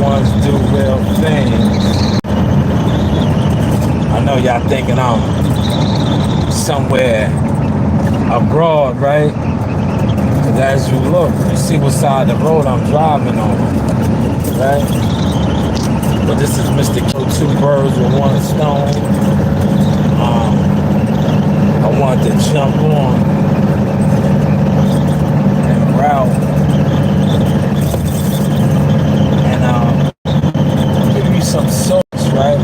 ones do real things. I know y'all thinking I'm somewhere abroad, right? Because as you look, you see what side of the road I'm driving on, right? But this is Mr. Kill Two Birds with One Stone. I wanted to jump on and route and give you some source, right?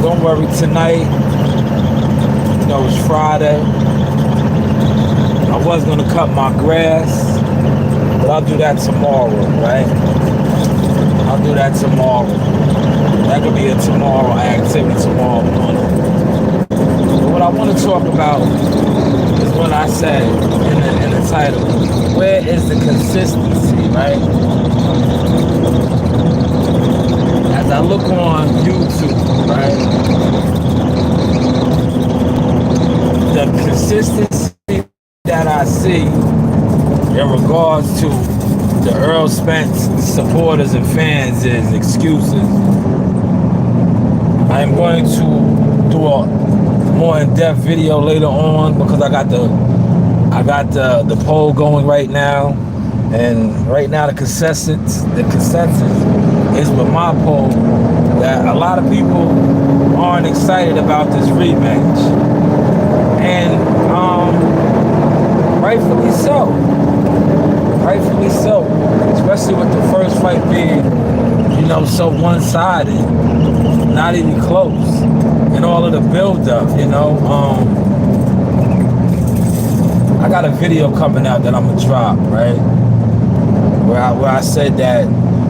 Don't worry, tonight, you know, it's Friday. I was gonna cut my grass, but I'll do that tomorrow, right? I'll do that tomorrow. That could be a tomorrow activity tomorrow morning. But what I want to talk about is what I said in the title. Where is the consistency, right? As I look on YouTube, right? The consistency that I see in regards to the Earl Spence supporters and fans is excuses. I am going to do a more in-depth video later on because I got the poll going right now, and right now the consensus is with my poll that a lot of people aren't excited about this rematch, and rightfully so. Rightfully so, especially with the first fight being, you know, so one-sided, not even close, and all of the build-up, you know. I got a video coming out that I'm gonna drop, right, where I said that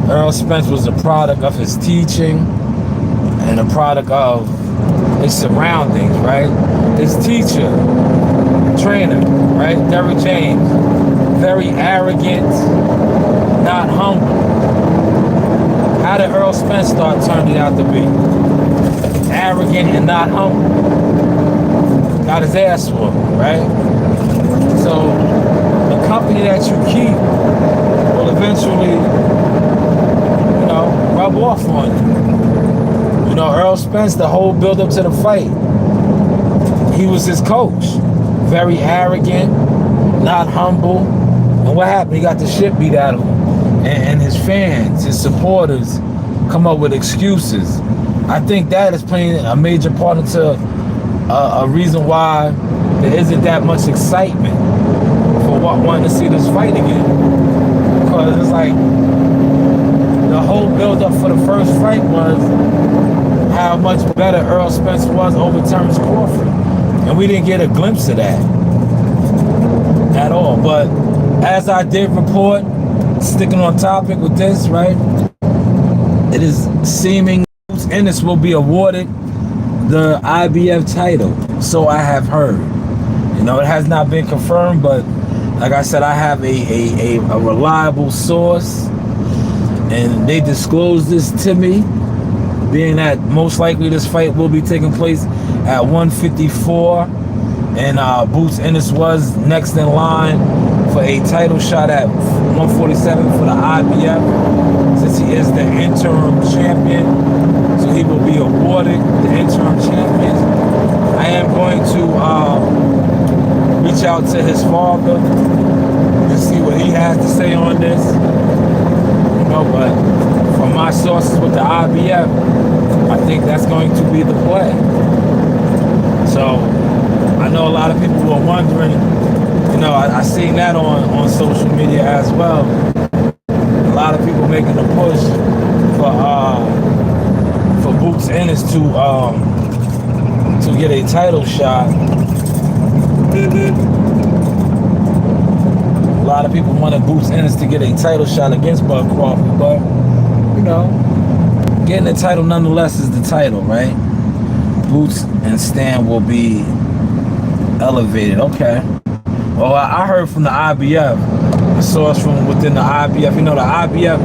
Earl Spence was a product of his teaching and a product of his surroundings, right? His teacher, trainer, right, Derrick James, very arrogant, not humble. How did Earl Spence start turning out to be? Arrogant and not humble. Got his ass whooped, right? So the company that you keep will eventually, you know, rub off on you. You know, Earl Spence, the whole build up to the fight, he was his coach. Very arrogant, not humble. And what happened? He got the shit beat out of him. And his fans, his supporters, come up with excuses. I think that is playing a major part into a reason why there isn't that much excitement for wanting to see this fight again. Because it's like the whole build-up for the first fight was how much better Earl Spence was over Terrence Crawford. And we didn't get a glimpse of that at all. But as I did report, sticking on topic with this, right? It is seeming Ennis will be awarded the IBF title. So I have heard. You know, it has not been confirmed, but like I said, I have a reliable source, and they disclosed this to me, being that most likely this fight will be taking place at 154, and Boots Ennis was next in line for a title shot at 147 for the IBF, since he is the interim champion. So he will be awarded the interim champion. I am going to reach out to his father and see what he has to say on this. You know, but from my sources with the IBF, I think that's going to be the play. So I know a lot of people were wondering, you know, I seen that on social media as well. A lot of people making a push for Boots Ennis to get a title shot. A lot of people wanted Boots Ennis to get a title shot against Bud Crawford, but you know, getting the title nonetheless is the title, right? Boots and Stan will be elevated. Okay. Well, I heard from the IBF, a source from within the IBF. You know, the IBF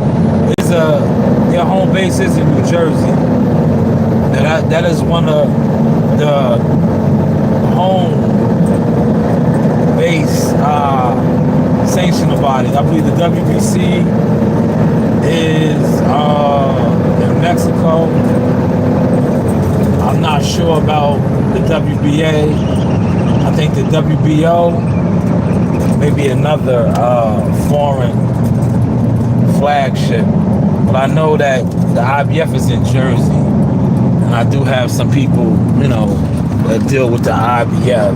is their home base is in New Jersey. That is one of the home base sanctional bodies. I believe the WBC is Mexico. I'm not sure about the WBA. I think the WBO may be another foreign flagship. But I know that the IBF is in Jersey. And I do have some people, you know, that deal with the IBF.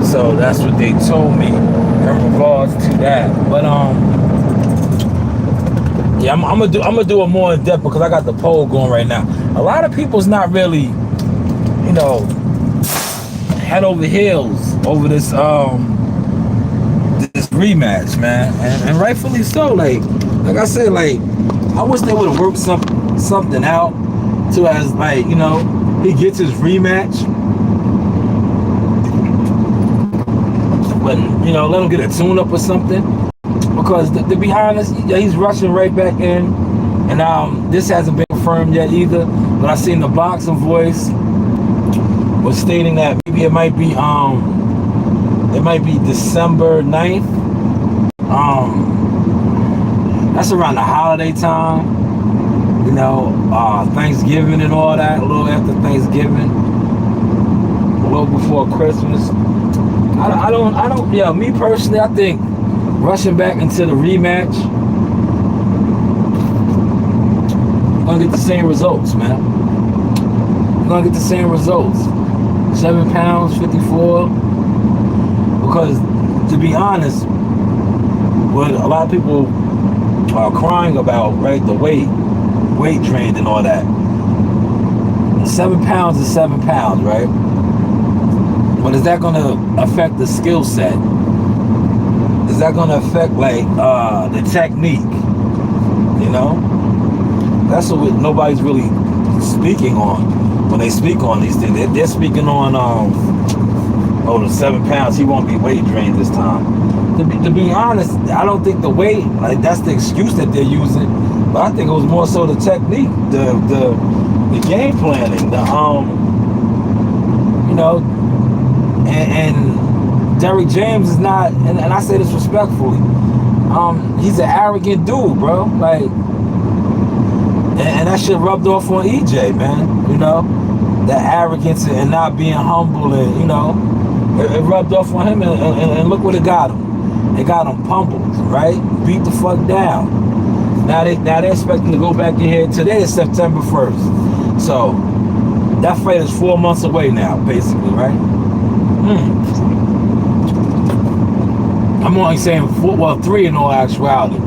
So that's what they told me in regards to that. But yeah, I'm gonna do it more in depth because I got the poll going right now. A lot of people's not really, you know, head over heels over this this rematch, man, and rightfully so. Like I said, like I wish they would have worked something out to as like, you know, he gets his rematch, but you know, let him get a tune-up or something. Because to be honest, he's rushing right back in, and this hasn't been confirmed yet either. But I seen the boxing voice was stating that maybe it might be December 9th. That's around the holiday time, you know, Thanksgiving and all that. A little after Thanksgiving, a little before Christmas. I don't. Yeah, me personally, I think rushing back into the rematch, you're gonna get the same results, man. You're gonna get the same results. 7 pounds, 54. Because to be honest, what a lot of people are crying about, right? The weight drain and all that. 7 pounds is 7 pounds, right? But is that gonna affect the skill set? Is that going to affect like the technique? You know, that's what nobody's really speaking on when they speak on these things. They're speaking on the 7 pounds. He won't be weight drained this time. To be honest, I don't think the weight, like that's the excuse that they're using. But I think it was more so the technique, the game planning, you know, and Derrick James is not, and I say this respectfully, he's an arrogant dude, bro. Like, and that shit rubbed off on EJ, man. You know, that arrogance and not being humble, and you know, it rubbed off on him, and look what it got him. It got him pummeled, right? Beat the fuck down. Now they're expecting to go back in here. Today is September 1st, so that fight is 4 months away now, basically, right? I'm only saying 3 in all actuality,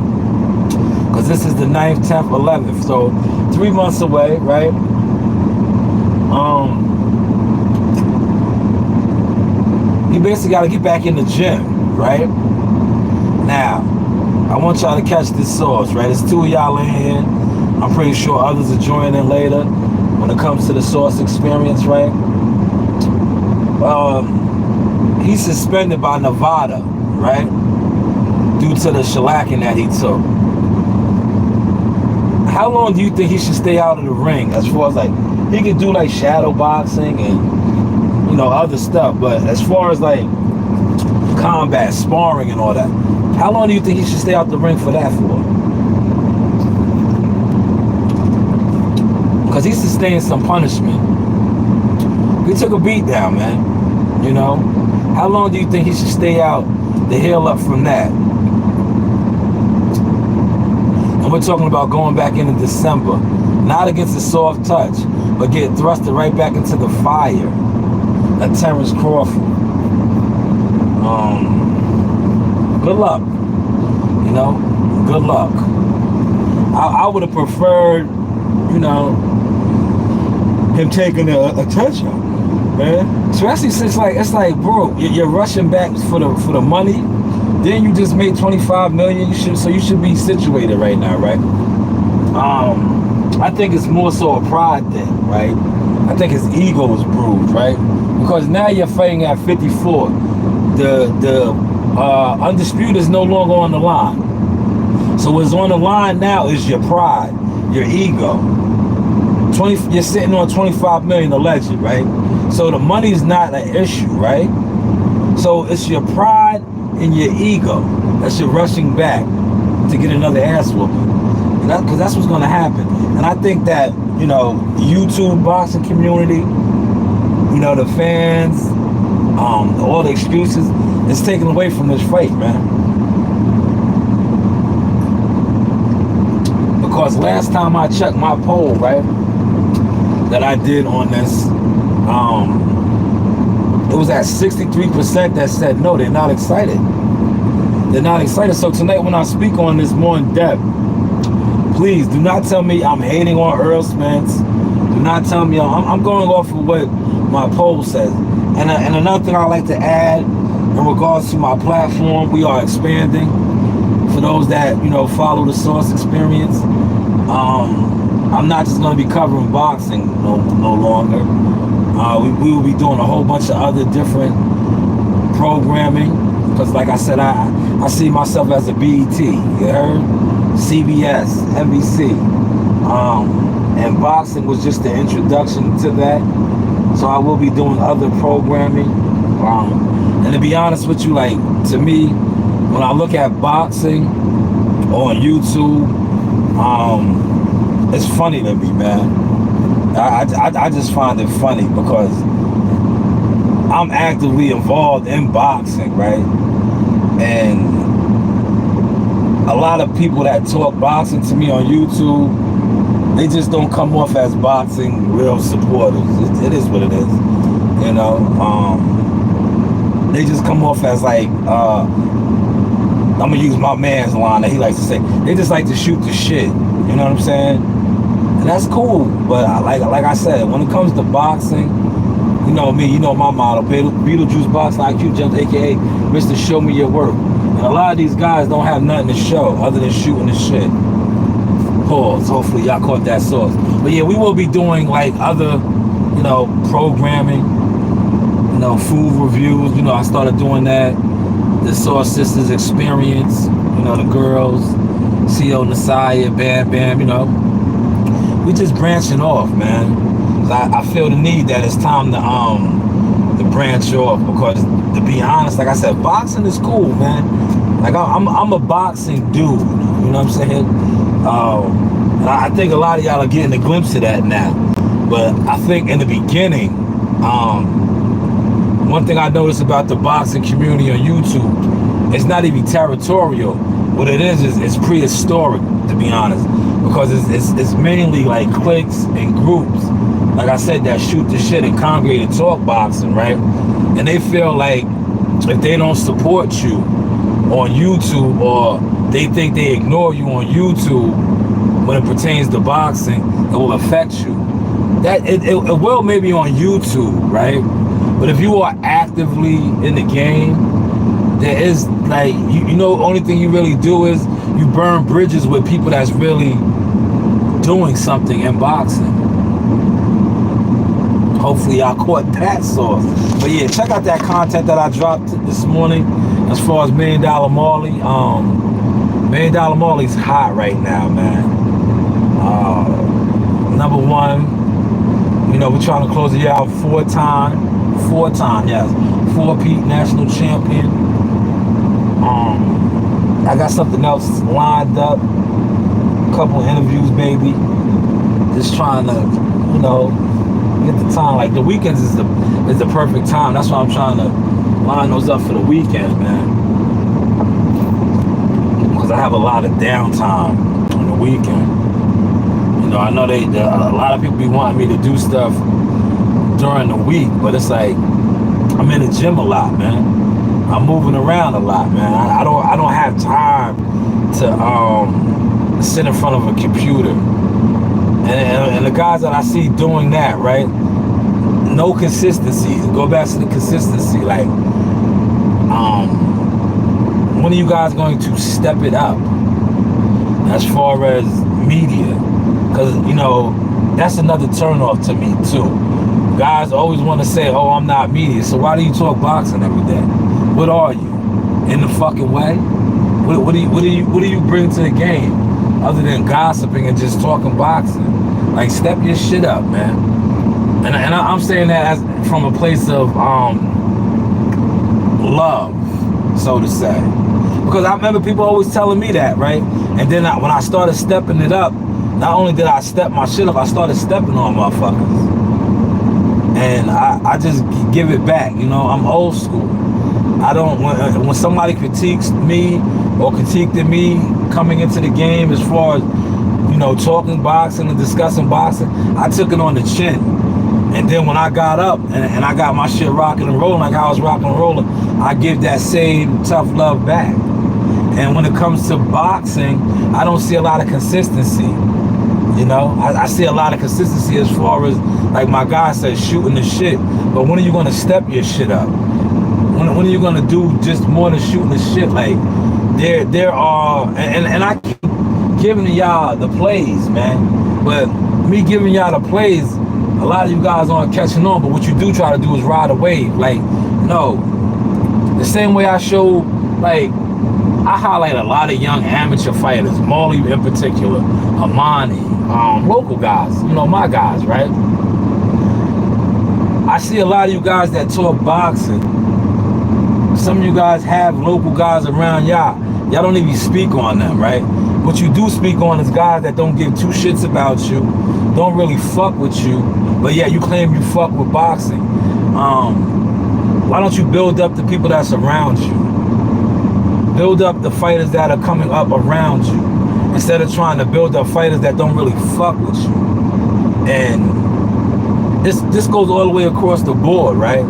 because this is the 9th, 10th, 11th, so 3 months away, right? You basically got to get back in the gym, right? Now, I want y'all to catch this sauce, right? It's 2 of y'all in here. I'm pretty sure others are joining in later when it comes to the sauce experience, right? He's suspended by Nevada, right? Due to the shellacking that he took. How long do you think he should stay out of the ring? As far as like, he can do like shadow boxing and, you know, other stuff. But as far as like combat, sparring and all that, how long do you think he should stay out the ring for that for? Because he sustained some punishment. He took a beat down, man. You know? How long do you think he should stay out to heal up from that? And we're talking about going back into December, not against a soft touch, but get thrusted right back into the fire, like Terrence Crawford. Good luck, you know, good luck. I would have preferred, you know, him taking a touch-up, man. Especially since it's like, bro, you're rushing back for the money. Then you just made 25 million. You should be situated right now, right? I think it's more so a pride thing, right? I think his ego is bruised, right? Because now you're fighting at 54. The undisputed is no longer on the line. So what's on the line now is your pride, your ego. You're sitting on 25 million alleged, right? So the money's not an issue, right? So it's your pride and your ego that you're rushing back to get another ass whooping. Because that's what's going to happen. And I think that, you know, YouTube boxing community, you know, the fans, all the excuses, it's taken away from this fight, man. Because last time I checked my poll, right, that I did on this, it was at 63% that said no, they're not excited. They're not excited. So tonight when I speak on this more in depth, please do not tell me I'm hating on Earl Spence. Do not tell me I'm going off of what my poll says. And another thing I like to add in regards to my platform, we are expanding. For those that, you know, follow the Source Experience, I'm not just going to be covering boxing no longer. We will be doing a whole bunch of other different programming. Because like I said, I see myself as a BET, you heard? CBS, NBC. And boxing was just the introduction to that. So I will be doing other programming. And to be honest with you, like, to me, when I look at boxing on YouTube, it's funny to me, man. I just find it funny because I'm actively involved in boxing, right? And a lot of people that talk boxing to me on YouTube, they just don't come off as boxing real supporters. It is what it is, you know. They just come off as like, I'm gonna use my man's line that he likes to say, they just like to shoot the shit, you know what I'm saying? And that's cool, but like I said, when it comes to boxing, you know me, you know my motto, Beetlejuice Boxing IQ Jump, aka Mr. Show Me Your Work. And a lot of these guys don't have nothing to show other than shooting the shit. Pause. Hopefully y'all caught that source. But yeah, we will be doing like other, you know, programming, you know, food reviews. You know, I started doing that. The Source Sisters Experience, you know, the girls, CO Nasaya, Bam Bam, you know. We just branching off, man. I feel the need that it's time to branch off, because to be honest, like I said, boxing is cool, man. Like I'm a boxing dude, you know what I'm saying? And I think a lot of y'all are getting a glimpse of that now. But I think in the beginning, one thing I noticed about the boxing community on YouTube, it's not even territorial. What it is it's prehistoric, to be honest, because it's mainly like cliques and groups, like I said, that shoot the shit and congregate and talk boxing, right? And they feel like if they don't support you on YouTube, or they think they ignore you on YouTube when it pertains to boxing, it will affect you. That it will maybe on YouTube, right? But if you are actively in the game, there is like, you know, the only thing you really do is you burn bridges with people that's really doing something in boxing. Hopefully y'all caught that source. But yeah, check out that content that I dropped this morning as far as $1 Million Marley. $1 Million Marley's hot right now, man. Number one, you know, we're trying to close the year out four-time, yes, 4-peat national champion. I got something else lined up, a couple interviews, baby. Just trying to, you know, get the time. Like the weekends is the perfect time. That's why I'm trying to line those up for the weekend, man. Because I have a lot of downtime on the weekend. You know, I know a lot of people be wanting me to do stuff during the week, but it's like I'm in the gym a lot, man. I'm moving around a lot, man. I don't have time to sit in front of a computer. And the guys that I see doing that, right? No consistency. Go back to the consistency. Like, when are you guys going to step it up as far as media? Because, you know, that's another turnoff to me too. Guys always want to say, oh, I'm not media. So why do you talk boxing every day? What are you? In the fucking way? What do you bring to the game other than gossiping and just talking boxing? Like, step your shit up, man. And I'm saying that from a place of love, so to say. Because I remember people always telling me that, right? And then when I started stepping it up, not only did I step my shit up, I started stepping on motherfuckers. And I just give it back, you know. I'm old school. I don't, when somebody critiques me or critiqued me coming into the game as far as, you know, talking boxing and discussing boxing, I took it on the chin. And then when I got up and I got my shit rocking and rolling like I was rocking and rolling, I give that same tough love back. And when it comes to boxing, I don't see a lot of consistency. You know, I see a lot of consistency as far as, like my guy said, shooting the shit. But when are you going to step your shit up? When are you going to do just more than shooting the shit? Like, there are, and I keep giving y'all the plays, man. But me giving y'all the plays, a lot of you guys aren't catching on. But what you do try to do is ride a wave. Like, no. The same way I show, like, I highlight a lot of young amateur fighters, Molly in particular, Amani, local guys, you know, my guys, right? I see a lot of you guys that talk boxing. Some of you guys have local guys around y'all. Y'all don't even speak on them, right? What you do speak on is guys that don't give two shits about you, don't really fuck with you, but yeah, you claim you fuck with boxing. Why don't you build up the people that's around you? Build up the fighters that are coming up around you instead of trying to build up fighters that don't really fuck with you. And this goes all the way across the board, right?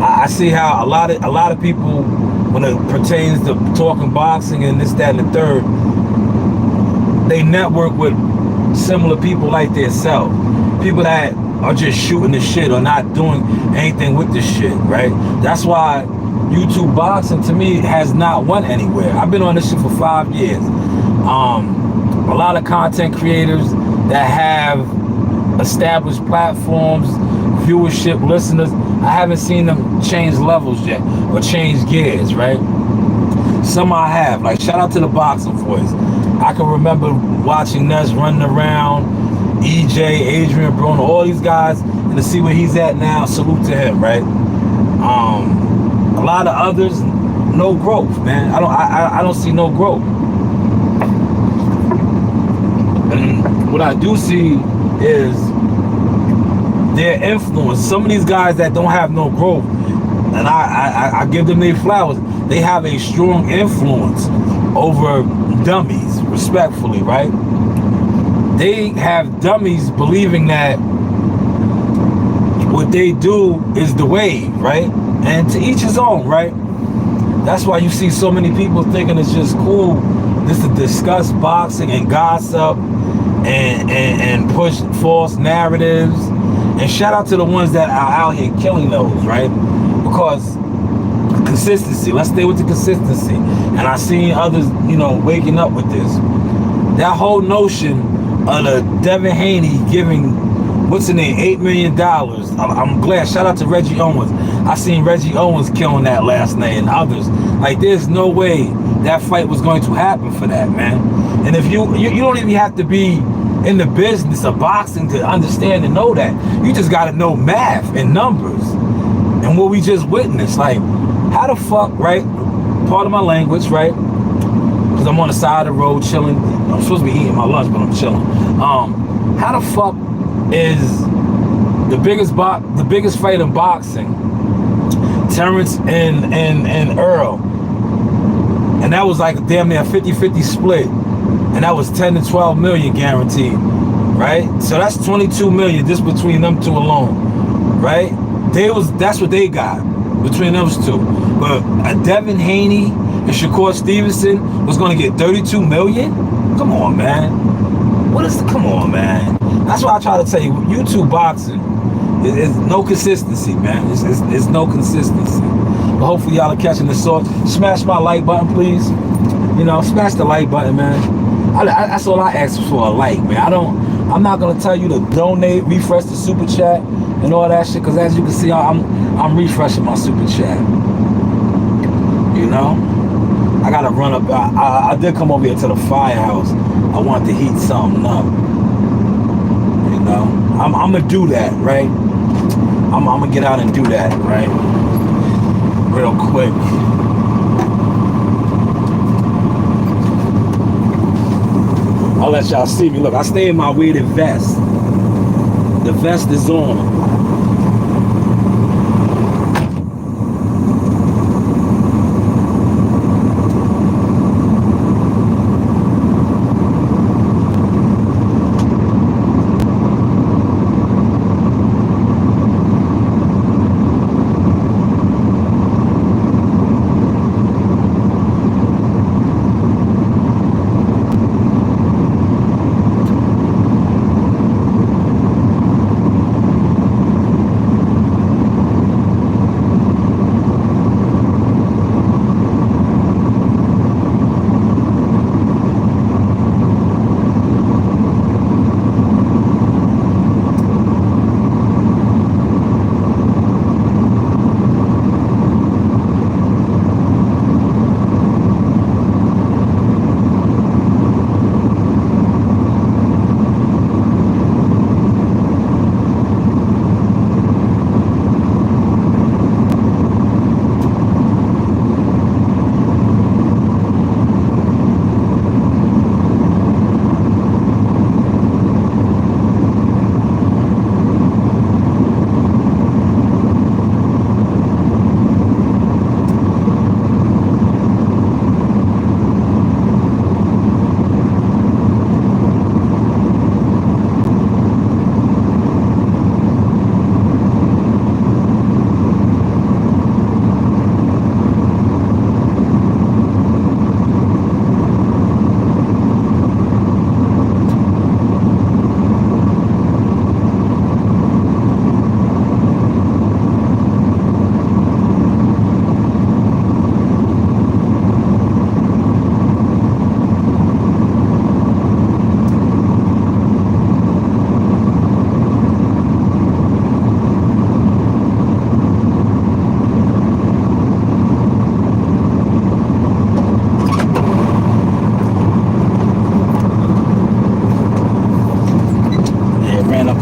I see how a lot of people, when it pertains to talking boxing and this, that, and the third, they network with similar people like themselves. People that are just shooting the shit or not doing anything with the shit, right? That's why YouTube boxing to me has not went anywhere. I've been on this shit for 5 years. A lot of content creators that have established platforms, viewership, listeners, I haven't seen them change levels yet or change gears, right? Some I have, like shout out to the Boxing Voice. I can remember watching Ness running around, EJ, Adrian Bruno, all these guys, and to see where he's at now, salute to him, right? A lot of others, no growth, man. I don't see no growth. And what I do see is their influence. Some of these guys that don't have no growth, and I give them their flowers, they have a strong influence over dummies, respectfully, right? They have dummies believing that what they do is the wave, right? And to each his own, right? That's why you see so many people thinking it's just cool just to discuss boxing and gossip and push false narratives. And shout out to the ones that are out here killing those, right? Because consistency, let's stay with the consistency. And I seen others, you know, waking up with this. That whole notion of the Devin Haney giving, what's the name, $8 million. I'm glad. Shout out to Reggie Owens. I seen Reggie Owens killing that last night and others. Like, there's no way that fight was going to happen for that, man. And if you don't even have to be in the business of boxing to understand and know that. You just got to know math and numbers. And what we just witnessed, like, how the fuck, right? Part of my language, right? Because I'm on the side of the road chilling. I'm supposed to be eating my lunch, but I'm chilling. How the fuck is the biggest fight in boxing, Terrence and Earl, and that was like damn near a 50-50 split, and that was 10 to 12 million guaranteed, right? So that's 22 million just between them two alone, right? That's what they got between those two. But Devin Haney and Shakur Stevenson was going to get 32 million? Come on, man. Come on, man. That's why I try to tell you, YouTube boxing is no consistency, man. It's no consistency. But hopefully y'all are catching the sword. Smash my like button, please. You know, smash the like button, man. That's all I ask for, a like, man. I'm not gonna tell you to donate, refresh the super chat and all that shit, because as you can see, I'm refreshing my super chat. You know, I gotta run up. I did come over here to the firehouse. I wanted to heat something up. You know, I'm gonna do that, right? I'm gonna get out and do that, right? Real quick. I'll let y'all see me. Look, I stay in my weighted vest. The vest is on.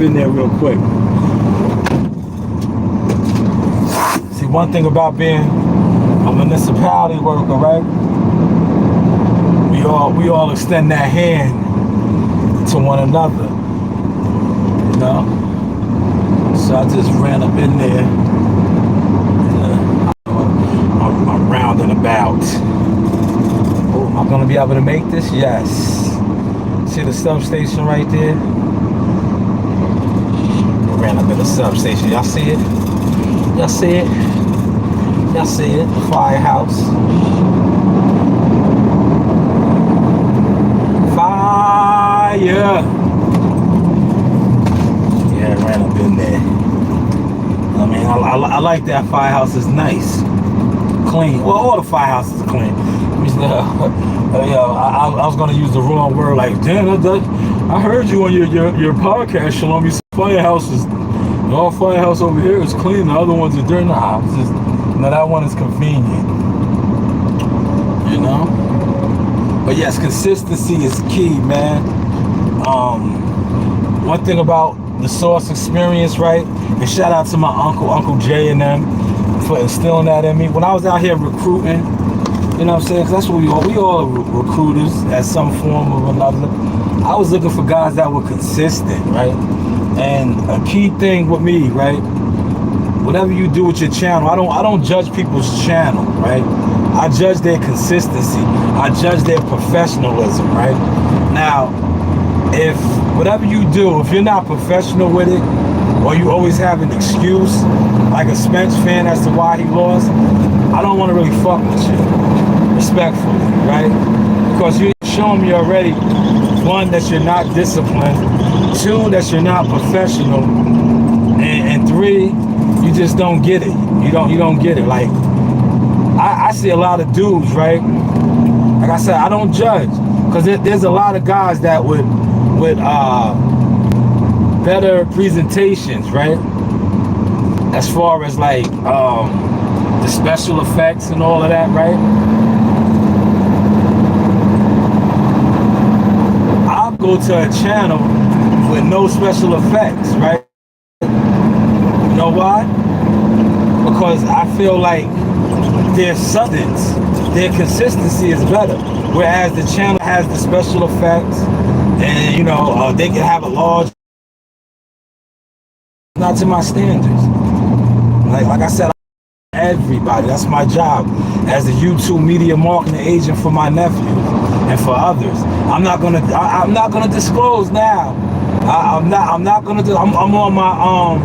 In there real quick. See, one thing about being a municipality worker, right? We all extend that hand to one another, you know. So I just ran up in there. I'm rounding about. Oh, am I gonna be able to make this? Yes. See the substation right there? Ran up in the substation. Y'all see it? Y'all see it? Y'all see it? The firehouse. Fire! Yeah, I ran up in there. I mean, I like that firehouse. It's nice. Clean. Well, all the firehouses are clean. I was gonna use the wrong word, like, damn, I heard you on your podcast, Shalom. You said firehouses, all firehouse over here is clean. The other ones are dirty. Nah, it's just, that one is convenient, you know. But yes, consistency is key, man. One thing about the Source experience, right? And shout out to my Uncle Jay and them for instilling that in me. When I was out here recruiting, you know what I'm saying? 'Cause that's what we all are recruiters at some form or another. I was looking for guys that were consistent, right? And a key thing with me, right? Whatever you do with your channel, I don't judge people's channel, right? I judge their consistency. I judge their professionalism, right? Now, if whatever you do, if you're not professional with it, or you always have an excuse, like a Spence fan as to why he lost, I don't want to really fuck with you, respectfully, right? Because you're showing me already, one, that you're not disciplined, two, that you're not professional, and three, you just don't get it. You don't get it. Like, I see a lot of dudes, right? Like I said, I don't judge, because there's a lot of guys that with better presentations, right? As far as like the special effects and all of that, right? I'll go to a channel with no special effects, right? You know why? Because I feel like their substance, their consistency is better. Whereas the channel has the special effects, and you know, they can have a large, not to my standards. Like I said, everybody. That's my job as a YouTube media marketing agent for my nephews and for others. I'm not gonna disclose now. I'm not gonna do. I'm on my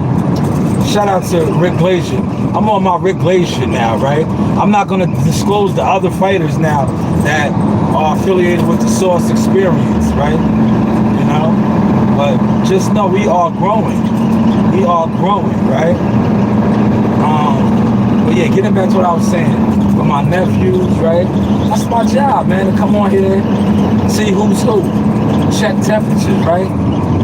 shout out to Rick Glacier. I'm on my Rick Glacier now, right? I'm not gonna disclose the other fighters now that are affiliated with the Source Experience, right? You know, but just know we are growing. We are growing, right? But yeah, getting back to what I was saying, with my nephews, right? That's my job, man, to come on here, see who's who, check temperatures, right?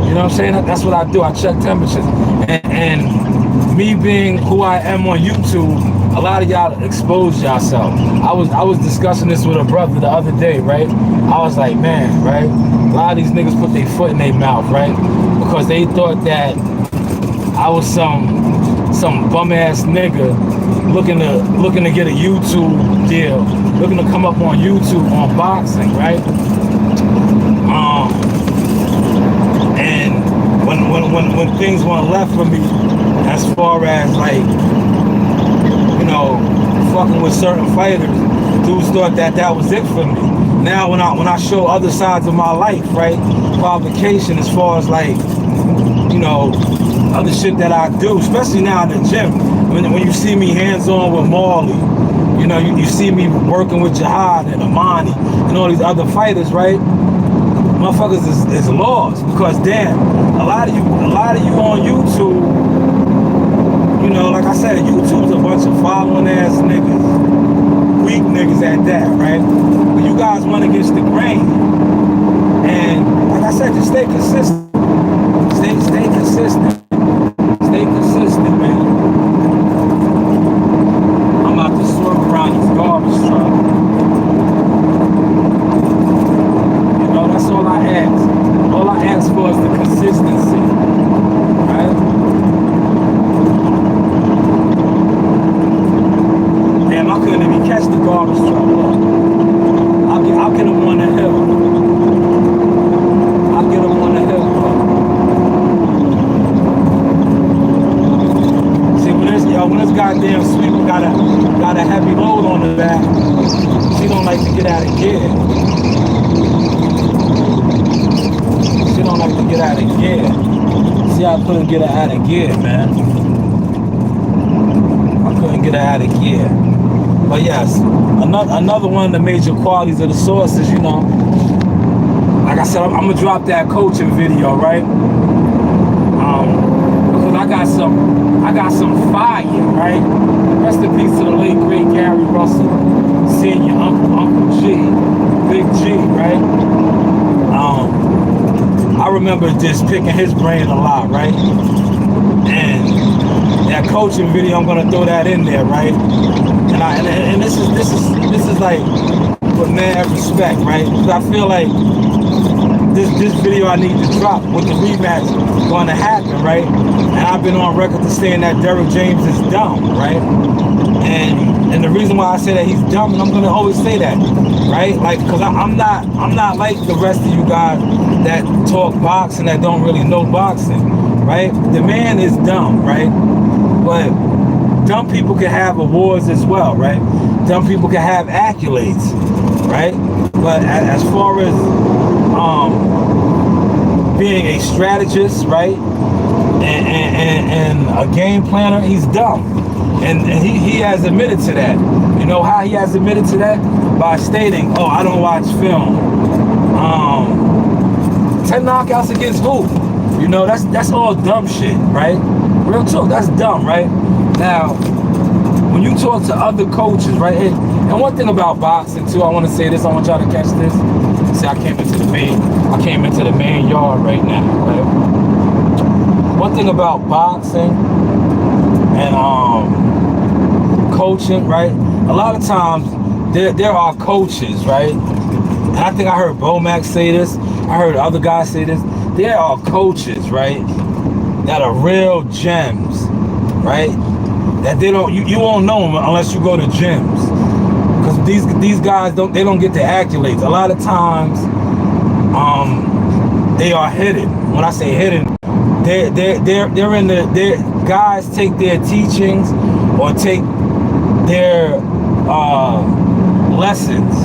You know what I'm saying? That's what I do. I check temperatures. And me being who I am on YouTube, a lot of y'all expose yourself. I was discussing this with a brother the other day, right? I was like, man, right? A lot of these niggas put their foot in their mouth, right? Because they thought that I was some bum ass nigga looking to get a YouTube deal, looking to come up on YouTube on boxing, right? And when things went left for me, as far as like, you know, fucking with certain fighters, dudes thought that was it for me. Now when I show other sides of my life, right, qualification as far as like, you know, other shit that I do, especially now in the gym. When you see me hands-on with Marley, you know, you see me working with Jihad and Amani and all these other fighters, right? Motherfuckers is lost because damn, a lot of you on YouTube, you know, like I said, YouTube's a bunch of following ass niggas, weak niggas at that, right? But you guys run against the grain, and like I said, just stay consistent. Stay consistent. Stay consistent, man. I'm about to swerve around this garbage truck. You know, that's all I ask. All I ask for is the consistency, right? Damn, I couldn't even catch the garbage truck. I'll get him on the hill. I'll get him on the hill, bro. When this goddamn sweeper got a heavy load on the back, she don't like to get out of gear. She don't like to get out of gear. See, I couldn't get her out of gear, man. I couldn't get her out of gear. But yes, another one of the major qualities of the Source is, you know, like I said, I'm gonna drop that coaching video, right? Because I got some fire, right? Rest in peace to the late great Gary Russell, Senior, Uncle G, Big G, right? I remember just picking his brain a lot, right? And that coaching video, I'm gonna throw that in there, right? And this is like with mad respect, right? Because I feel like this video I need to drop with the rematch going to happen, right? And I've been on record to saying that Derrick James is dumb, right? And the reason why I say that he's dumb, and I'm gonna always say that, right? Like, because I'm not like the rest of you guys that talk boxing that don't really know boxing, right? The man is dumb, right? But dumb people can have awards as well, right? Dumb people can have accolades, right? But as far as being a strategist, right, and a game planner, he's dumb, and he has admitted to that. You know how he has admitted to that? By stating, "Oh, I don't watch film." 10 knockouts against who? You know, that's all dumb shit, right? Real talk, that's dumb, right? Now, when you talk to other coaches, right, and one thing about boxing too, I want to say this, I want y'all to catch this. See, I came into the main yard right now, right? One thing about boxing and coaching, right? A lot of times there are coaches, right? And I think I heard Bomac say this. I heard other guys say this. There are coaches, right, that are real gems, right? That they don't, you won't know them unless you go to gyms, because these guys don't get the accolades. A lot of times, They are hidden. When I say hidden, they're in the, guys take their teachings or take their lessons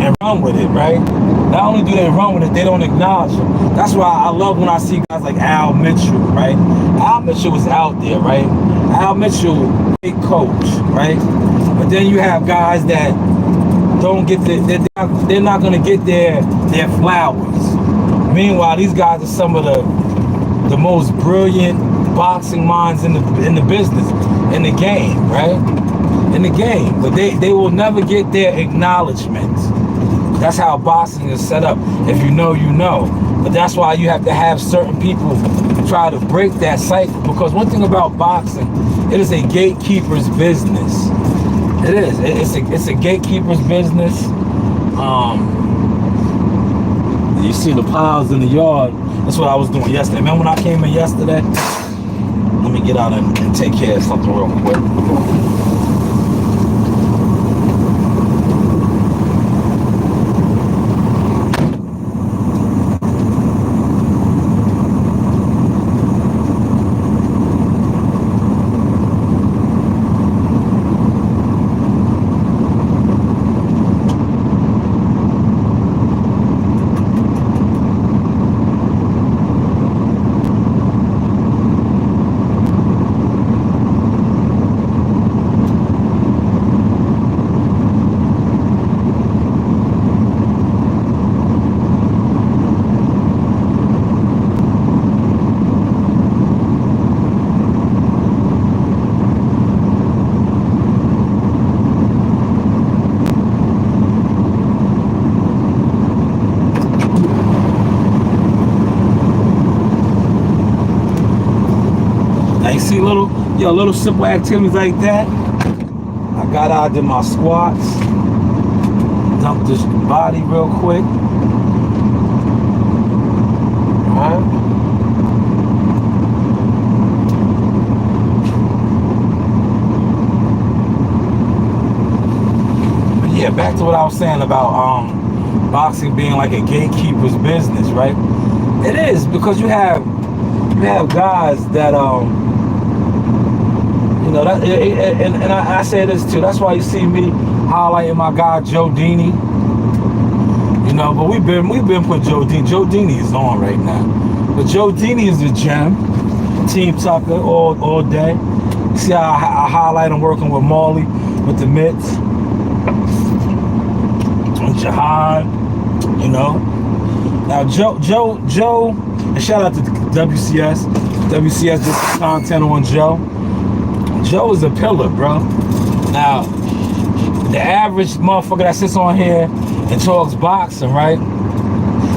and run with it, right? Not only do they run with it, they don't acknowledge them. That's why I love when I see guys like Al Mitchell, right? Al Mitchell was out there, right? Al Mitchell, big coach, right? But then you have guys that don't get they're not gonna get their flowers. Meanwhile, these guys are some of the most brilliant boxing minds in the business, in the game, right? In the game, but they will never get their acknowledgement. That's how boxing is set up. If you know, you know. But that's why you have to have certain people try to break that cycle. Because one thing about boxing, it is a gatekeeper's business. It is. It's a gatekeeper's business. You see the piles in the yard. That's what I was doing yesterday. Remember when I came in yesterday? Let me get out and take care of something real quick. See little simple activities like that. I got out, did my squats, dumped this body real quick. Alright. But yeah, back to what I was saying about boxing being like a gatekeeper's business, right? It is, because you have guys that you know, that, and I say this too. That's why you see me highlighting my guy Joe Dini. You know, but we've been putting Joe Dini. Joe Dini is on right now, but Joe Dini is a gem. Team Tucker all day. You see how I highlight him working with Marley with the mitts, and Jihad. You know, now Joe, and shout out to WCS. WCS did content on Joe. Joe is a pillar, bro. Now, the average motherfucker that sits on here and talks boxing, right?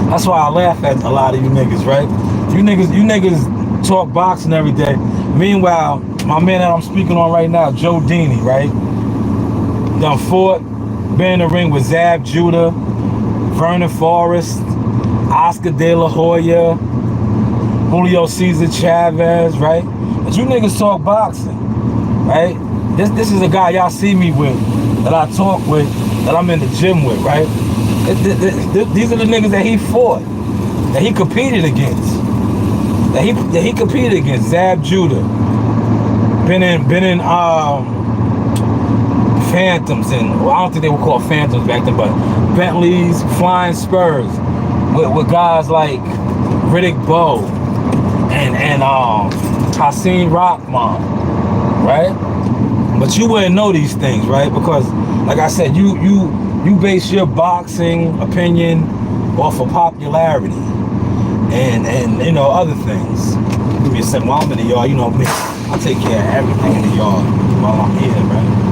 That's why I laugh at a lot of you niggas, right? You niggas talk boxing every day. Meanwhile, my man that I'm speaking on right now, Joe Dini, right? Done fought, been in the ring with Zab Judah, Vernon Forrest, Oscar De La Hoya, Julio Cesar Chavez, right? But you niggas talk boxing. Right? This is a guy y'all see me with, that I talk with, that I'm in the gym with, right? These are the niggas that he fought, that he competed against, that he competed against. Zab Judah, been in Phantoms, and well, I don't think they were called Phantoms back then, but Bentleys, Flying Spurs, with guys like Riddick Bowe and Hassan Rahman. Right? But you wouldn't know these things, right? Because, like I said, you base your boxing opinion off of popularity and you know, other things. Give me a second. While I'm in the yard, you know me, I take care of everything in the yard while I'm here, right?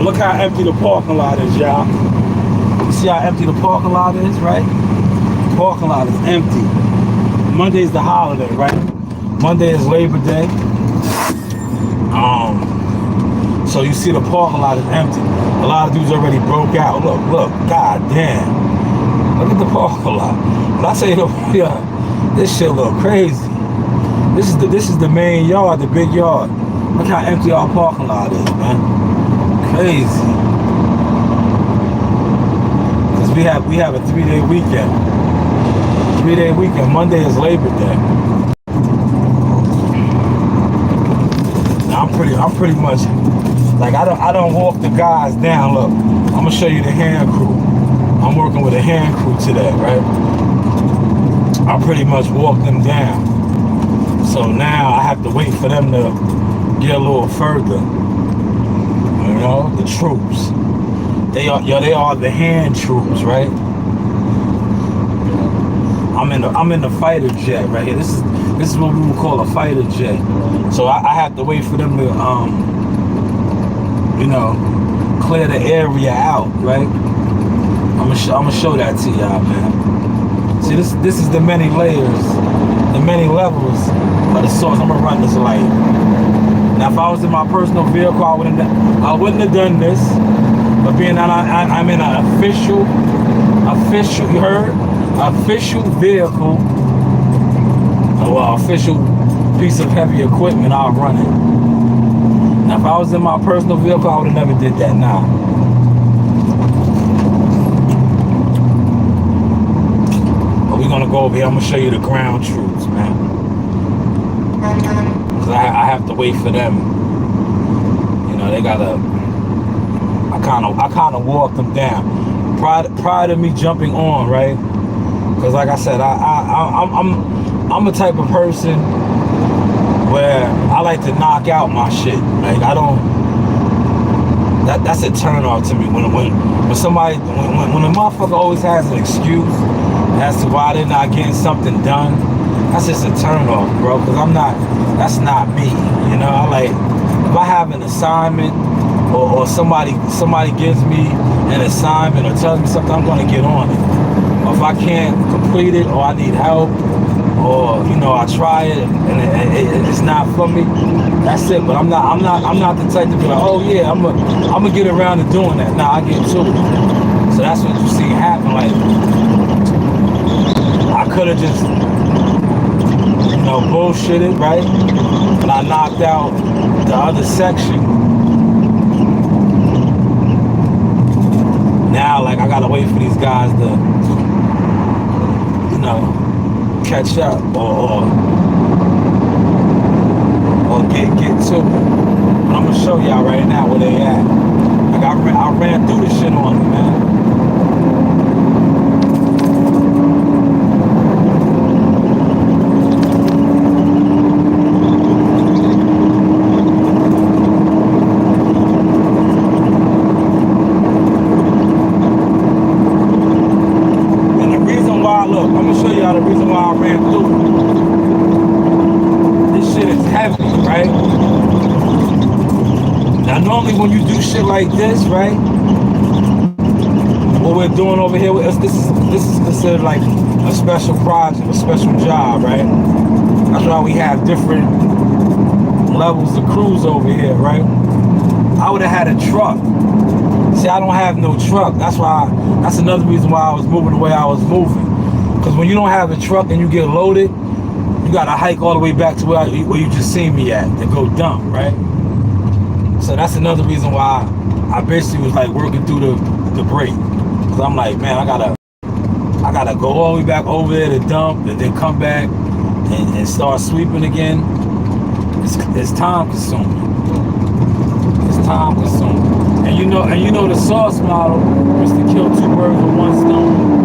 Look how empty the parking lot is, y'all. You see how empty the parking lot is, right? The parking lot is empty. Monday's the holiday, right? Monday is Labor Day. So you see the parking lot is empty. A lot of dudes already broke out. Look, god damn. Look at the parking lot. But I tell you, this shit look crazy. This is the main yard, the big yard. Look how empty our parking lot is, man. Crazy. Cause we have a 3-day weekend. 3-day weekend. Monday is Labor Day. Now I'm pretty much like I don't walk the guys down. Look, I'm gonna show you the hand crew. I'm working with a hand crew today, right? I pretty much walk them down. So now I have to wait for them to get a little further. You know, the troops. They are the hand troops, right? I'm in the fighter jet right here. This is what we would call a fighter jet. So I have to wait for them to you know, clear the area out, right? I'm gonna show that to y'all, man. See, this is the many layers, the many levels of the source. I'm gonna run this light. Now, if I was in my personal vehicle, I wouldn't have done this. But being that I'm in an official, you heard? Official vehicle, well, official piece of heavy equipment, I'll run it. Now, if I was in my personal vehicle, I would have never did that now. But we're gonna go over here. I'm gonna show you the ground troops, man. Cause I have to wait for them. You know, they gotta. I kind of walk them down. Prior to me jumping on, right? Cause like I said, I'm a type of person where I like to knock out my shit. Like I don't. That's a turn off to me when a motherfucker always has an excuse as to why they're not getting something done. That's just a turn off, bro. Cause that's not me. You know, I like if I have an assignment or somebody gives me an assignment or tells me something, I'm gonna get on it. Or if I can't complete it or I need help, or you know I try it and it's not for me, that's it. But I'm not the type to be like, oh yeah, I'm gonna get around to doing that. Nah, I get to it. So that's what you see happen. Like I could have just bullshitted, right? And I knocked out the other section. Now, like I gotta wait for these guys to, catch up or get to it. But I'm gonna show y'all right now where they at. Like I ran through this shit on them, man. The reason why I ran through this shit is heavy, right? Now normally when you do shit like this, right, what we're doing over here with us, this is considered like a special project, a special job, right? That's why we have different levels of crews over here, right? I would have had a truck. See, I don't have no truck. That's another reason why I was moving the way I was moving. Because when you don't have a truck and you get loaded, you got to hike all the way back to where you just seen me at and go dump, right? So that's another reason why I basically was like working through the break. Because I'm like, man, I gotta go all the way back over there to dump and then come back and start sweeping again. It's time consuming. It's time consuming. And you know the sauce model is to kill two birds with one stone.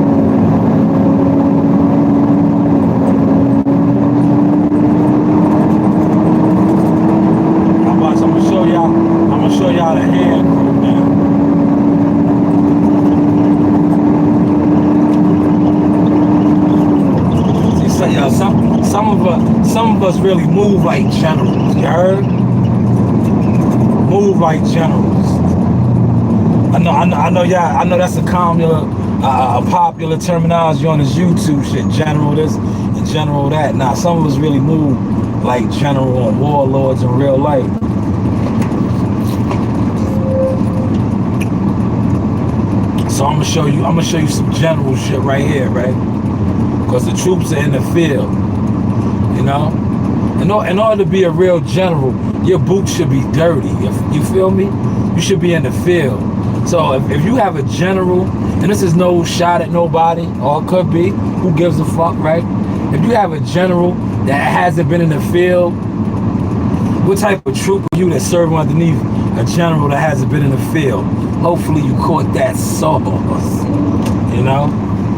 I'm gonna show y'all the hand crew now. See, y'all, some of us really move like generals. You heard? Move like generals. I know, yeah. I know that's a popular terminology on this YouTube shit. General this and general that. Now, some of us really move like general and warlords in real life. So I'm gonna show you some general shit right here, right? Because the troops are in the field, you know. In order to be a real general, your boots should be dirty. You feel me? You should be in the field. So if you have a general, and this is no shot at nobody, or it could be, who gives a fuck, right? If you have a general that hasn't been in the field, what type of troop are you that's serving underneath a general that hasn't been in the field? Hopefully you caught that sauce, you know?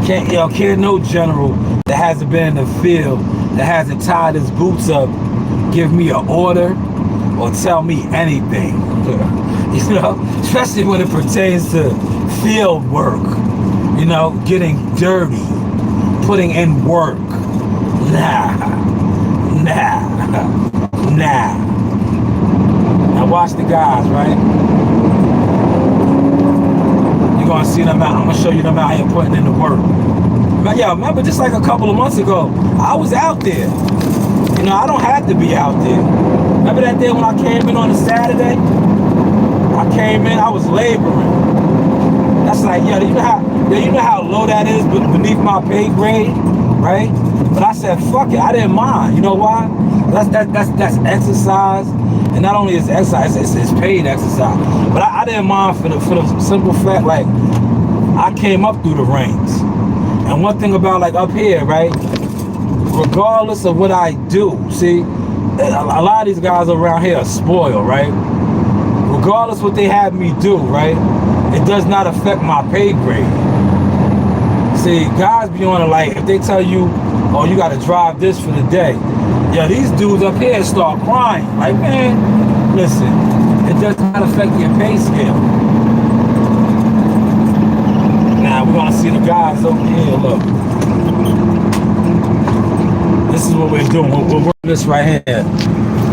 Can't no general that hasn't been in the field, that hasn't tied his boots up, give me an order or tell me anything. You know, especially when it pertains to field work, you know, getting dirty, putting in work. Nah. Now watch the guys, right? You're gonna see them out. I'm gonna show you them out here putting in the work. But yeah, remember just like a couple of months ago, I was out there. You know, I don't have to be out there. Remember that day when I came in on a Saturday? I came in, I was laboring. That's like, you know how low that is beneath my pay grade, right? But I said, fuck it, I didn't mind. You know why? That's exercise, and not only is exercise, it's paid exercise. But I didn't mind for the simple fact, like, I came up through the ranks. And one thing about like up here, right? Regardless of what I do, see, a lot of these guys around here are spoiled, right? Regardless what they have me do, right? It does not affect my pay grade. See, guys be on it like, if they tell you, oh, you gotta drive this for the day. Yeah, these dudes up here start crying. Like, man, listen, it does not affect your pay scale. Now, we're gonna see the guys over here, look. This is what we're doing. We're working this right here.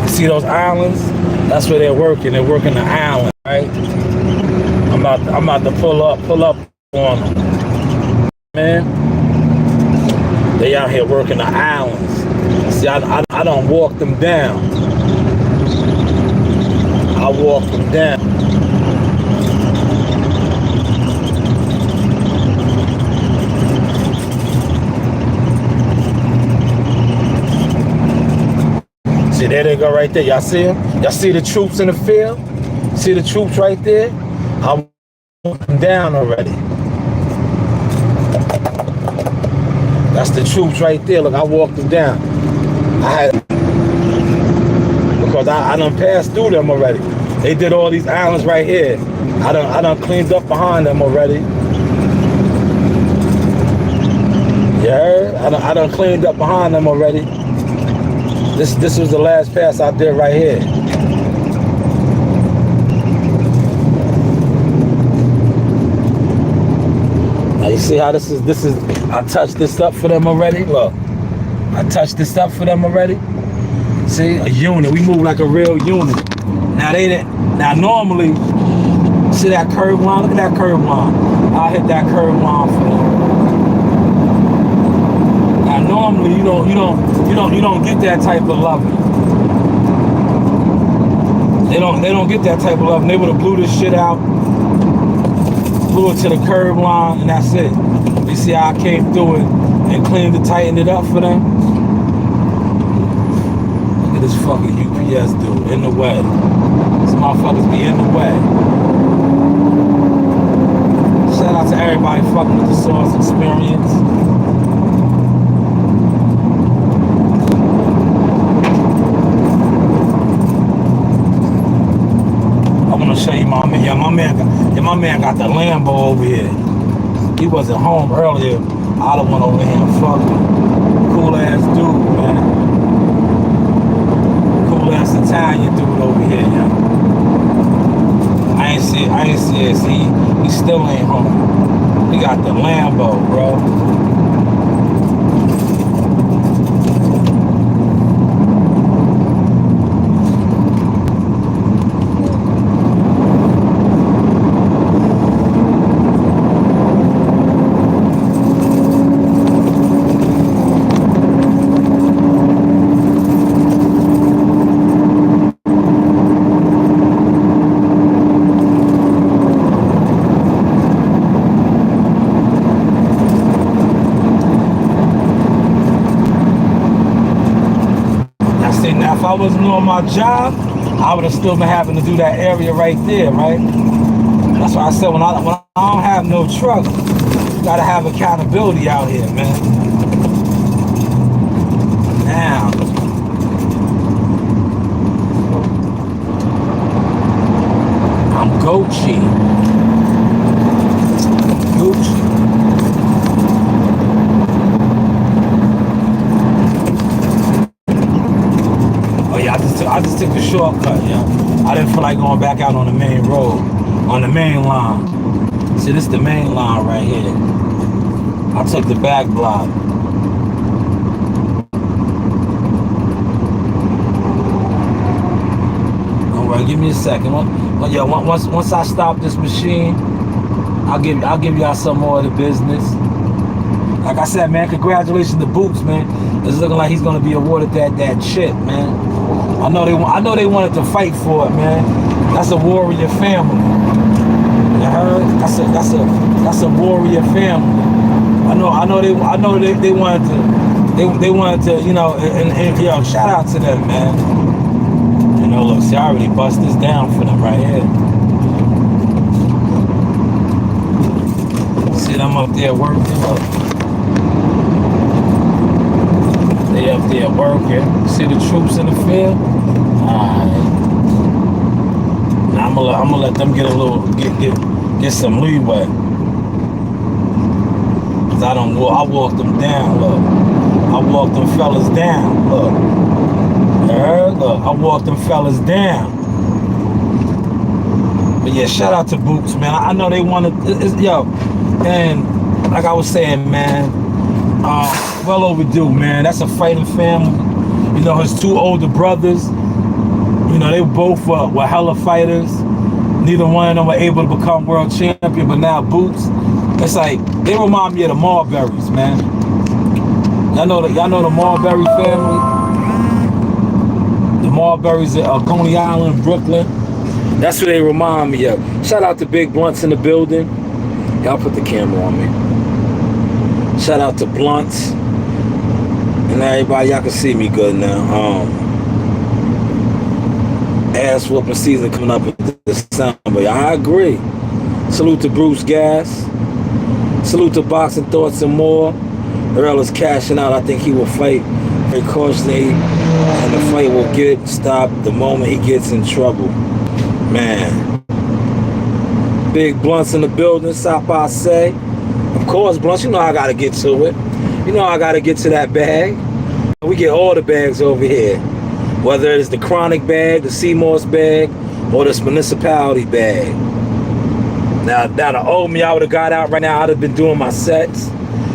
You see those islands? That's where they're working. They're working the island, right? I'm about to pull up on them. Man, they out here working the islands. See, I don't walk them down. I walk them down. See, there they go right there. Y'all see them? Y'all see the troops in the field? See the troops right there? I walked them down already. That's the troops right there. Look, I walked them down. Because I done passed through them already. They did all these islands right here. I done cleaned up behind them already. You heard? I done cleaned up behind them already. This was the last pass out there right here. Now you see how this is, I touched this up for them already. Look, I touched this up for them already. See, a unit, we move like a real unit. Now they didn't, now normally, see that curve line? Look at that curve line. I'll hit that curve line for them. Now normally you don't get that type of loving. They don't get that type of loving. They would have blew this shit out, blew it to the curb line, and that's it. You see how I came through it and cleaned it, tightened it up for them? Look at this fucking UPS dude in the way. These motherfuckers be in the way. Shout out to everybody fucking with the Sauce Experience. Show you my man. Yeah, my man got the Lambo over here. He wasn't home earlier. I done went over here and fucked him. Cool ass dude, man. Cool ass Italian dude over here, yeah. I ain't see it. See, he still ain't home. He got the Lambo, bro. my job, I would have still been having to do that area right there, right? That's why I said when I don't have no truck, you gotta have accountability out here, man. Now, I'm Gucci. Oh yeah, I just took the shortcut, yeah. I didn't feel like going back out on the main road, on the main line. See, this is the main line right here. I took the back block. All right, give me a second. Once I stop this machine, I'll give y'all some more of the business. Like I said, man, congratulations to Boots, man. It's looking like he's gonna be awarded that shit, man. I know they wanted to fight for it, man. That's a warrior family. You heard? That's a warrior family. I know they wanted to, you know, and yo, shout out to them, man. You know, look, see, I already bust this down for them right here. See them up there working. They up there working. See the troops in the field? Alright. Now I'm gonna let them get a little get some leeway. Cause I walked them down, look. I walked them fellas down, look. You heard? Look, I walked them fellas down. But yeah, shout out to Boots, man. I know they wanted, yo, and like I was saying, man, well overdue, man. That's a fighting family. You know, his two older brothers, you know, they both were hella fighters. Neither one of them were able to become world champion, but now Boots, it's like, they remind me of the Marburys, man. Y'all know the Marbury family? The Marburys at Coney Island, Brooklyn. That's what they remind me of. Shout out to Big Blunts in the building. Y'all put the camera on me. Shout out to Blunts. And everybody, y'all can see me good now. Ass whooping season coming up in December. I agree. Salute to Bruce Gas. Salute to Boxing Thoughts and More. Earl is cashing out. I think he will fight very cautiously, and the fight will get stopped the moment he gets in trouble. Man. Big Blunts in the building, South by say. Of course, Blunts, you know I gotta get to it. You know I gotta get to that bag. We get all the bags over here. Whether it's the Chronic bag, the Seymour's bag, or this municipality bag. Now the old me, I would have got out right now, I'd have been doing my sets.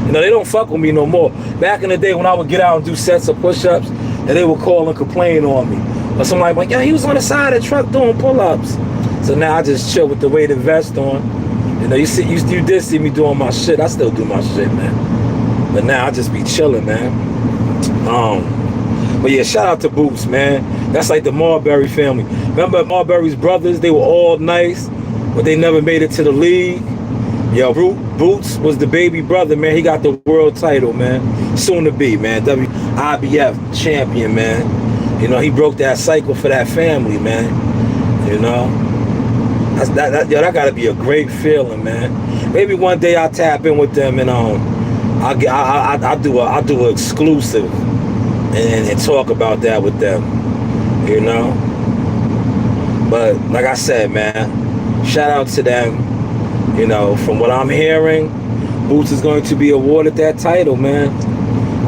You know, they don't fuck with me no more. Back in the day when I would get out and do sets of push-ups, and they would call and complain on me. Or somebody like, yeah, he was on the side of the truck doing pull-ups. So now I just chill with the weighted vest on. You know, you did see me doing my shit. I still do my shit, man. But now I just be chilling, man. But yeah, shout out to Boots, man. That's like the Marbury family. Remember Marbury's brothers? They were all nice, but they never made it to the league. Yo, Boots was the baby brother, man. He got the world title, man. Soon to be, man. WIBF champion, man. You know, he broke that cycle for that family, man. You know? That gotta be a great feeling, man. Maybe one day I'll tap in with them and I'll do an exclusive and talk about that with them. You know? But like I said, man, shout out to them. You know, from what I'm hearing, Boots is going to be awarded that title, man.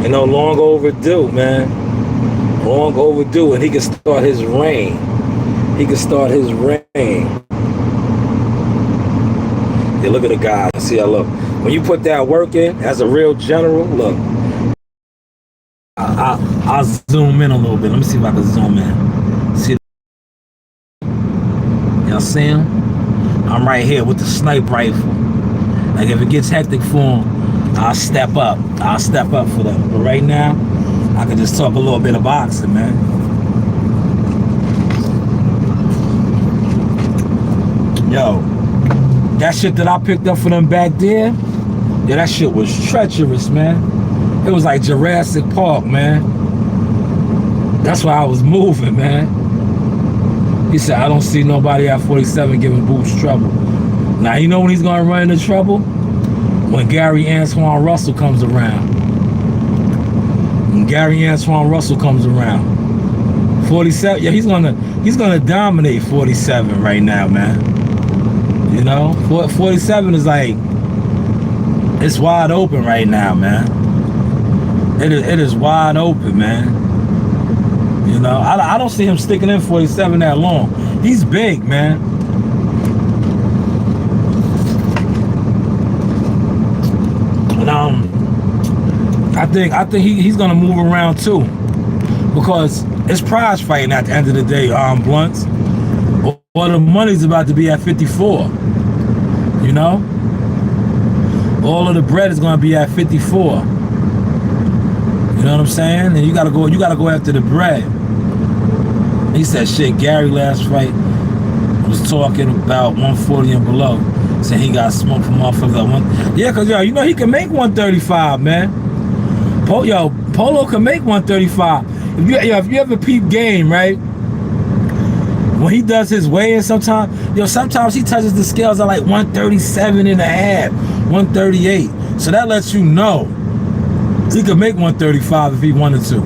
You know, long overdue, man. Long overdue, and he can start his reign. He can start his reign. Yeah, look at the guy. See how look. When you put that work in as a real general, look. I'll zoom in a little bit. Let me see if I can zoom in. See? Y'all see him? I'm right here with the sniper rifle. Like if it gets hectic for him, I'll step up. I'll step up for them. But right now, I can just talk a little bit of boxing, man. Yo, that shit that I picked up for them back there, yeah, that shit was treacherous, man. It was like Jurassic Park, man. That's why I was moving, man. He said, I don't see nobody at 47 giving Boots trouble. Now, you know when he's going to run into trouble? When Gary Antoine Russell comes around. When Gary Antoine Russell comes around. 47, yeah, he's gonna dominate 47 right now, man. You know, 47 is like, it's wide open right now, man. It is wide open, man. You know, I don't see him sticking in 47 that long. He's big, man. And I think he's gonna move around too, because it's prize fighting at the end of the day, Blunts. Well, the money's about to be at 54. You know? All of the bread is gonna be at 54. You know what I'm saying? And you gotta go after the bread. He said shit, Gary last fight was talking about 140 and below. Saying he got smoked from motherfuckers at one. Yeah, cause yo, you know he can make 135, man. Polo can make 135. If you ever peep game, right? When he does his weigh-in sometimes he touches the scales at like 137 and a half, 138. So that lets you know he could make 135 if he wanted to.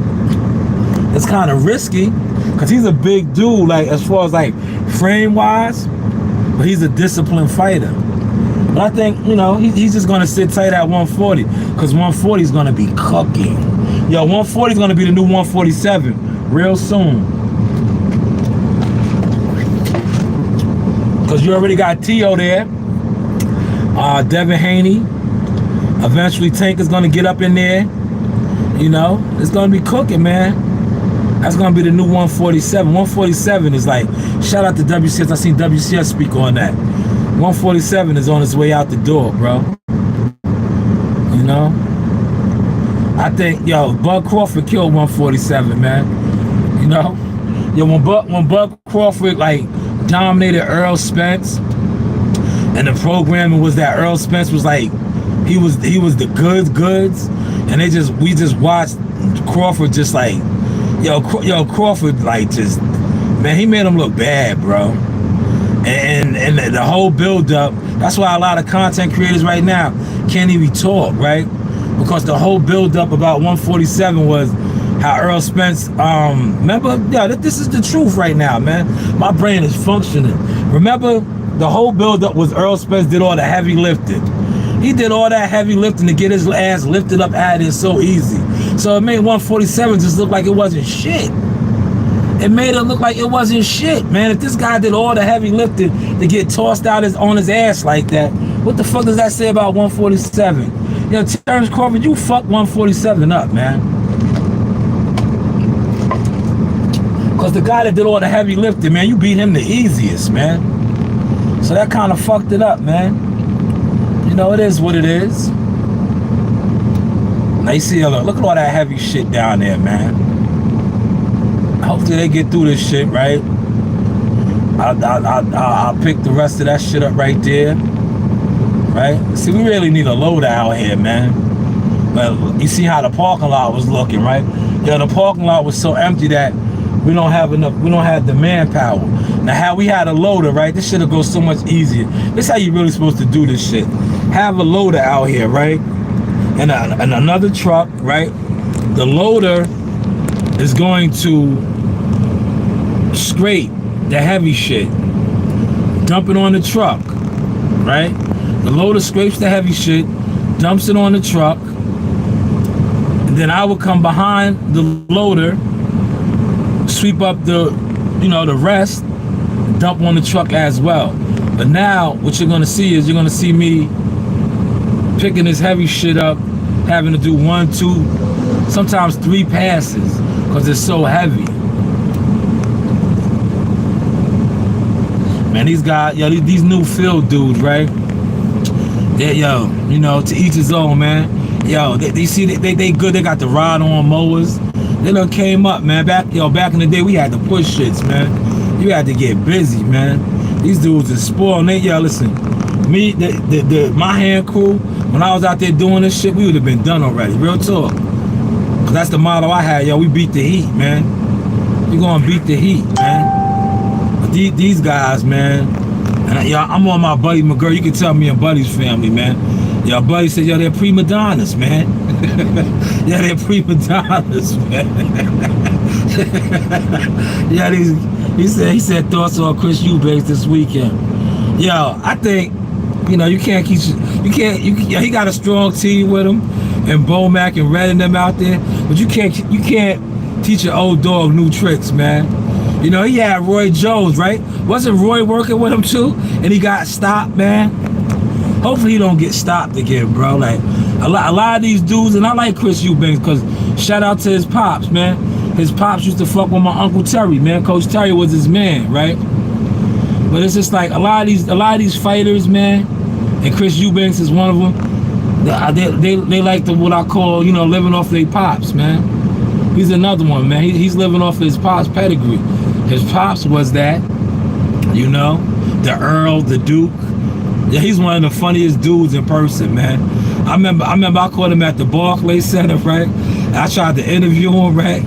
It's kind of risky, because he's a big dude, like as far as like frame-wise, but he's a disciplined fighter. But I think, you know, he's just gonna sit tight at 140, because 140 is gonna be cooking. Yo, 140 is gonna be the new 147 real soon. Because you already got T.O. there. Devin Haney. Eventually Tank is gonna get up in there. You know, it's gonna be cooking, man. That's gonna be the new 147. 147 is like, shout out to WCS. I seen WCS speak on that. 147 is on its way out the door, bro. You know? I think, yo, Bud Crawford killed 147, man. You know? Yo, when Bud Crawford, like, dominated Earl Spence, and the programming was that Earl Spence was like, he was the goods, and we just watched Crawford just like, yo, Crawford, like, just, man, he made him look bad, bro. And the whole build-up, that's why a lot of content creators right now can't even talk, right? Because the whole build-up about 147 was how Earl Spence, remember, yeah, this is the truth right now, man. My brain is functioning. Remember, the whole build-up was Earl Spence did all the heavy lifting. He did all that heavy lifting to get his ass lifted up out of there so easy. So it made 147 just look like it wasn't shit. It made it look like it wasn't shit, man. If this guy did all the heavy lifting to get tossed out on his ass like that, what the fuck does that say about 147? Yo, Terrence Crawford, you fucked 147 up, man. Because the guy that did all the heavy lifting, man, you beat him the easiest, man. So that kind of fucked it up, man. You know, it is what it is. Now you see, look at all that heavy shit down there, man. Hopefully they get through this shit, right? I'll pick the rest of that shit up right there. Right? See, we really need a loader out here, man. But you see how the parking lot was looking, right? Yeah, the parking lot was so empty that we don't have the manpower. Now, how we had a loader, right? This shit'll go so much easier. This is how you really supposed to do this shit. Have a loader out here, right? And another truck, right? The loader is going to scrape the heavy shit, dump it on the truck, right? The loader scrapes the heavy shit, dumps it on the truck, and then I will come behind the loader, sweep up the rest, dump on the truck as well. But now what you're gonna see is you're gonna see me picking this heavy shit up, having to do 1, 2, sometimes 3 passes because it's so heavy. Man, these guys, yo, these new field dudes, right? Yeah, yo, you know, to each his own, man. Yo, they see they good. They got the ride-on mowers. They done came up, man. Back in the day, we had to push shits, man. You had to get busy, man. These dudes is spoiled. Yo, listen, me, my hand crew, when I was out there doing this shit, we would have been done already. Real talk. Cause that's the motto I had. Yo, we beat the heat, man. You're gonna beat the heat, man. But these guys, man, and y'all, I'm on my buddy McGurk. You can tell me and Buddy's family, man. Y'all buddy said, yo, they're prima donnas, man. Yeah, they're prima donnas, man. Yeah, he said thoughts on Chris Eubanks this weekend. Yo, I think, you know, he got a strong team with him, and Bomac and Red and them out there, but you can't teach an old dog new tricks, man. You know, he had Roy Jones, right? Wasn't Roy working with him too? And he got stopped, man. Hopefully he don't get stopped again, bro. Like a lot of these dudes, and I like Chris Eubanks because shout out to his pops, man. His pops used to fuck with my Uncle Terry, man. Coach Terry was his man, right? But it's just like a lot of these fighters, man, and Chris Eubanks is one of them. They like what I call, you know, living off their pops, man. He's another one, man. He's living off his pops' pedigree. His pops was that, you know, the Earl, the Duke. Yeah, he's one of the funniest dudes in person, man. I remember I caught him at the Barclays Center, right? I tried to interview him, right?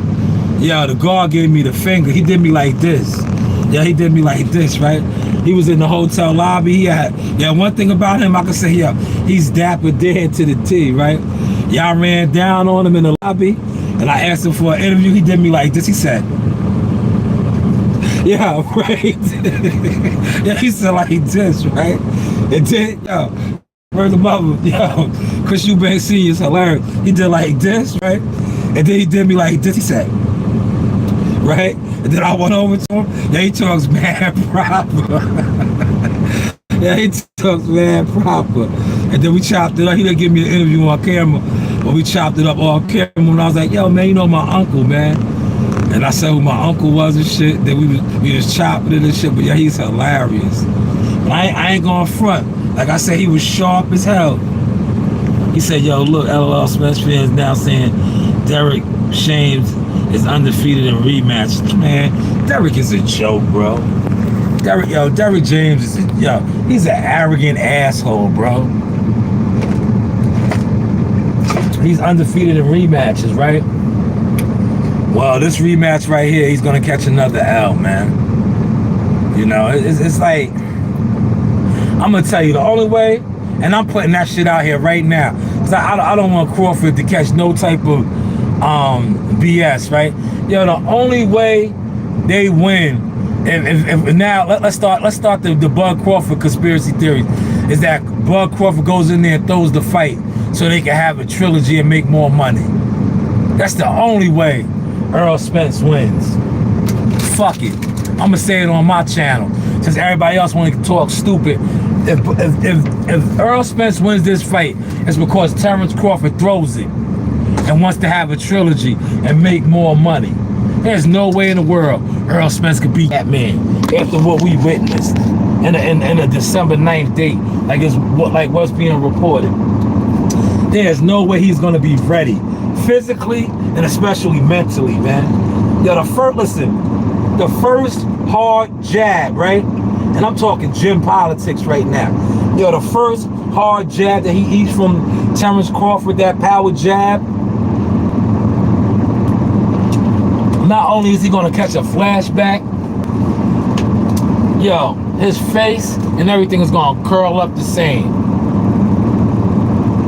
Yeah, the guard gave me the finger. He did me like this. Yeah, he did me like this, right? He was in the hotel lobby. One thing about him, I can say, yeah, he's dapper dead to the T, right? Yeah, I ran down on him in the lobby, and I asked him for an interview. He did me like this. He said, yeah, right. Yeah, he said like this, right? And then, yo, where's the mother? Yo, Chris Eubanks Sr. is hilarious. He did like this, right? And then he did me like this. He said, right? And then I went over to him. Yeah, he talks mad proper. Yeah, he talks mad proper. And then we chopped it up. He didn't give me an interview on camera, but we chopped it up off camera. And I was like, yo, man, you know my uncle, man. And I said who my uncle was and shit. Then we just chopped it and shit. But yeah, he's hilarious. But I ain't going front. Like I said, he was sharp as hell. He said, yo, look, LOL Smith fans now saying Derek Shanewz is undefeated in rematches. Man, Derek is a joke, bro. Derek James is he's an arrogant asshole, bro. He's undefeated in rematches, right? Well, this rematch right here, he's gonna catch another L, man. You know, it's like, I'm gonna tell you the only way, and I'm putting that shit out here right now, because I don't want Crawford to catch no type of BS, right? Yo, the only way they win, if now let's start the Bud Crawford conspiracy theory, is that Bud Crawford goes in there and throws the fight so they can have a trilogy and make more money. That's the only way Earl Spence wins. Fuck it. I'm gonna say it on my channel, since everybody else want to talk stupid. If Earl Spence wins this fight, it's because Terrence Crawford throws it and wants to have a trilogy and make more money. There's no way in the world Earl Spence could beat that man after what we witnessed in a December 9th date, like what's being reported. There's no way he's gonna be ready, physically and especially mentally, man. Yo, the first hard jab, right? And I'm talking gym politics right now. Yo, the first hard jab that he eats from Terrence Crawford, that power jab, not only is he gonna catch a flashback, yo, his face and everything is gonna curl up the same.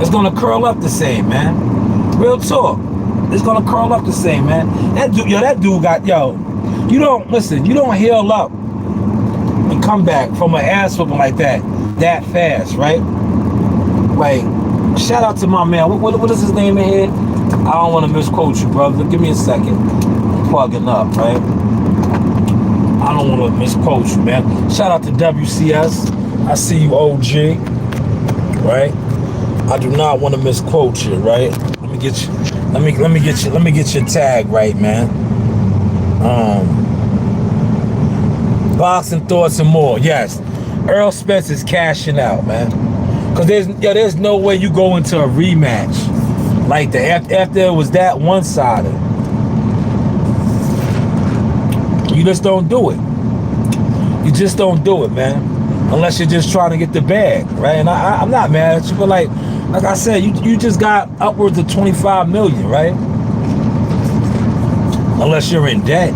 It's gonna curl up the same, man. Real talk. It's gonna curl up the same, man. That dude got, you don't heal up and come back from an ass whooping like that fast, right? Like, shout out to my man. What is his name in here? I don't want to misquote you, brother. Give me a second. I'm plugging up, right? I don't want to misquote you, man. Shout out to WCS. I see you, OG. Right? I do not want to misquote you, right? Let me get your tag right, man. Boxing thoughts and more. Yes, Earl Spence is cashing out, man. Cause there's no way you go into a rematch like that after it was that one-sided. You just don't do it. You just don't do it, man. Unless you're just trying to get the bag, right? And I'm not mad at you, but like I said, you just got upwards of 25 million, right? Unless you're in debt.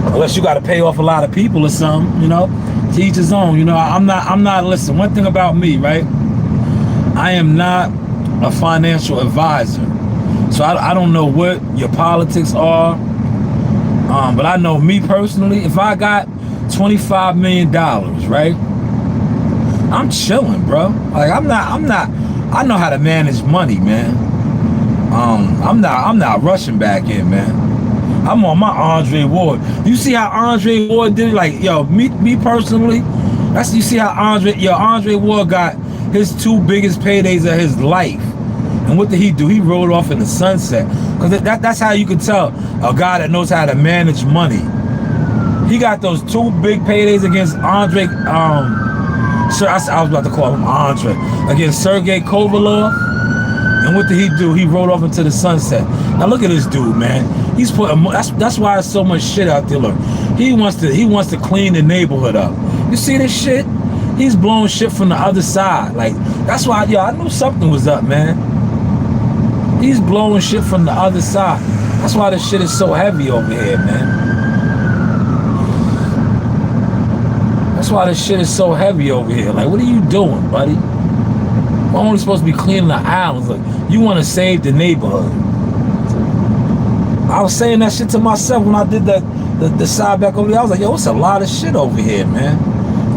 Unless you got to pay off a lot of people or something, you know. To each his own, you know. I'm not. Listen, one thing about me, right? I am not a financial advisor, so I don't know what your politics are. But I know me personally, if I got $25 million, right? I'm chilling, bro. Like I'm not. I know how to manage money, man. I'm not rushing back in, man. I'm on my Andre Ward. You see how Andre Ward did it? Like, yo, me personally, you see how Andre Ward got his 2 biggest paydays of his life. And what did he do? He rolled off in the sunset. Because that's how you can tell a guy that knows how to manage money. He got those 2 big paydays against Andre, I was about to call him Andre, against Sergey Kovalov. And what did he do? He rolled off into the sunset. Now look at this dude, man. He's putting. That's why there's so much shit out there. Look, he wants to clean the neighborhood up. You see this shit? He's blowing shit from the other side. Like that's why, I knew something was up, man. He's blowing shit from the other side. That's why this shit is so heavy over here, man. That's why this shit is so heavy over here. Like, what are you doing, buddy? We're only supposed to be cleaning the islands. Like, you want to save the neighborhood. I was saying that shit to myself when I did the side back over there. I was like, yo, it's a lot of shit over here, man.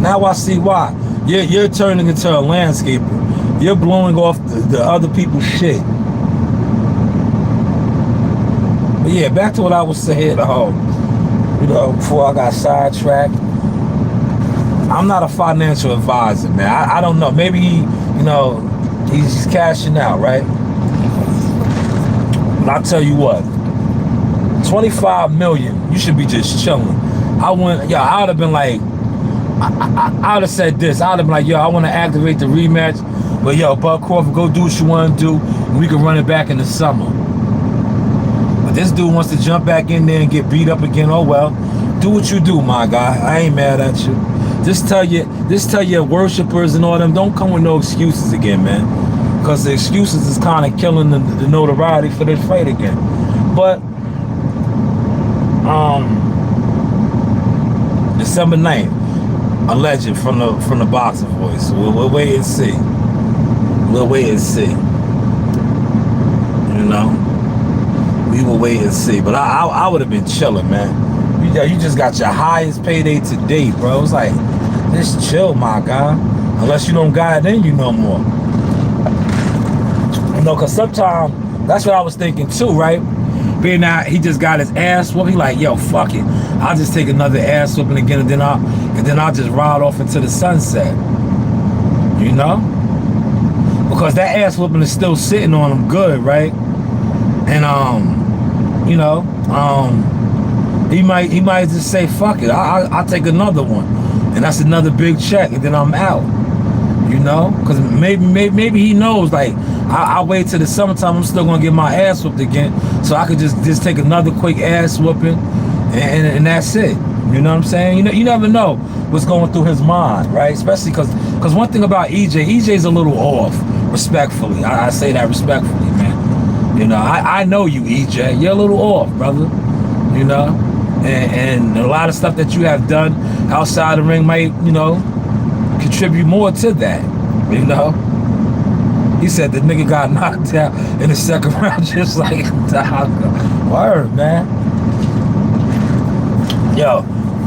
Now I see why. You're turning into a landscaper. You're blowing off the other people's shit. But yeah, back to what I was saying, before I got sidetracked. I'm not a financial advisor, man. I don't know. Maybe he's cashing out, right? But I'll tell you what, 25 million, you should be just chilling. I would have been like, I would have said this. I would have been like, yo, I want to activate the rematch, but yo, Bud Crawford, go do what you want to do, and we can run it back in the summer. But this dude wants to jump back in there and get beat up again. Oh well, do what you do, my guy. I ain't mad at you. Just tell your worshipers and all them, don't come with no excuses again, man. Because the excuses is kind of killing the notoriety for this fight again. But December 9th, a legend from the boxing voice. We'll wait and see. We'll wait and see. You know, we will wait and see. But I would have been chilling, man. You just got your highest payday to date, bro. It's like, just chill, my guy. Unless you don't got it in you no more. Because sometimes, that's what I was thinking too, right? Being that he just got his ass whooped, he like, yo, fuck it. I'll just take another ass whooping again, and then I'll just ride off into the sunset. You know? Because that ass whooping is still sitting on him good, right? And he might just say, fuck it, I'll take another one. And that's another big check, and then I'm out. You know? Because maybe he knows, like, I'll wait till the summertime, I'm still going to get my ass whooped again, so I could just take another quick ass whooping, and that's it. You know what I'm saying? You never know what's going through his mind, right? Especially because one thing about EJ's a little off, respectfully. I say that respectfully, man. You know, I know you, EJ. You're a little off, brother. You know? And a lot of stuff that you have done outside the ring might, contribute more to that, you know? He said the nigga got knocked out in the second round just like Dogger. Word, man. Yo,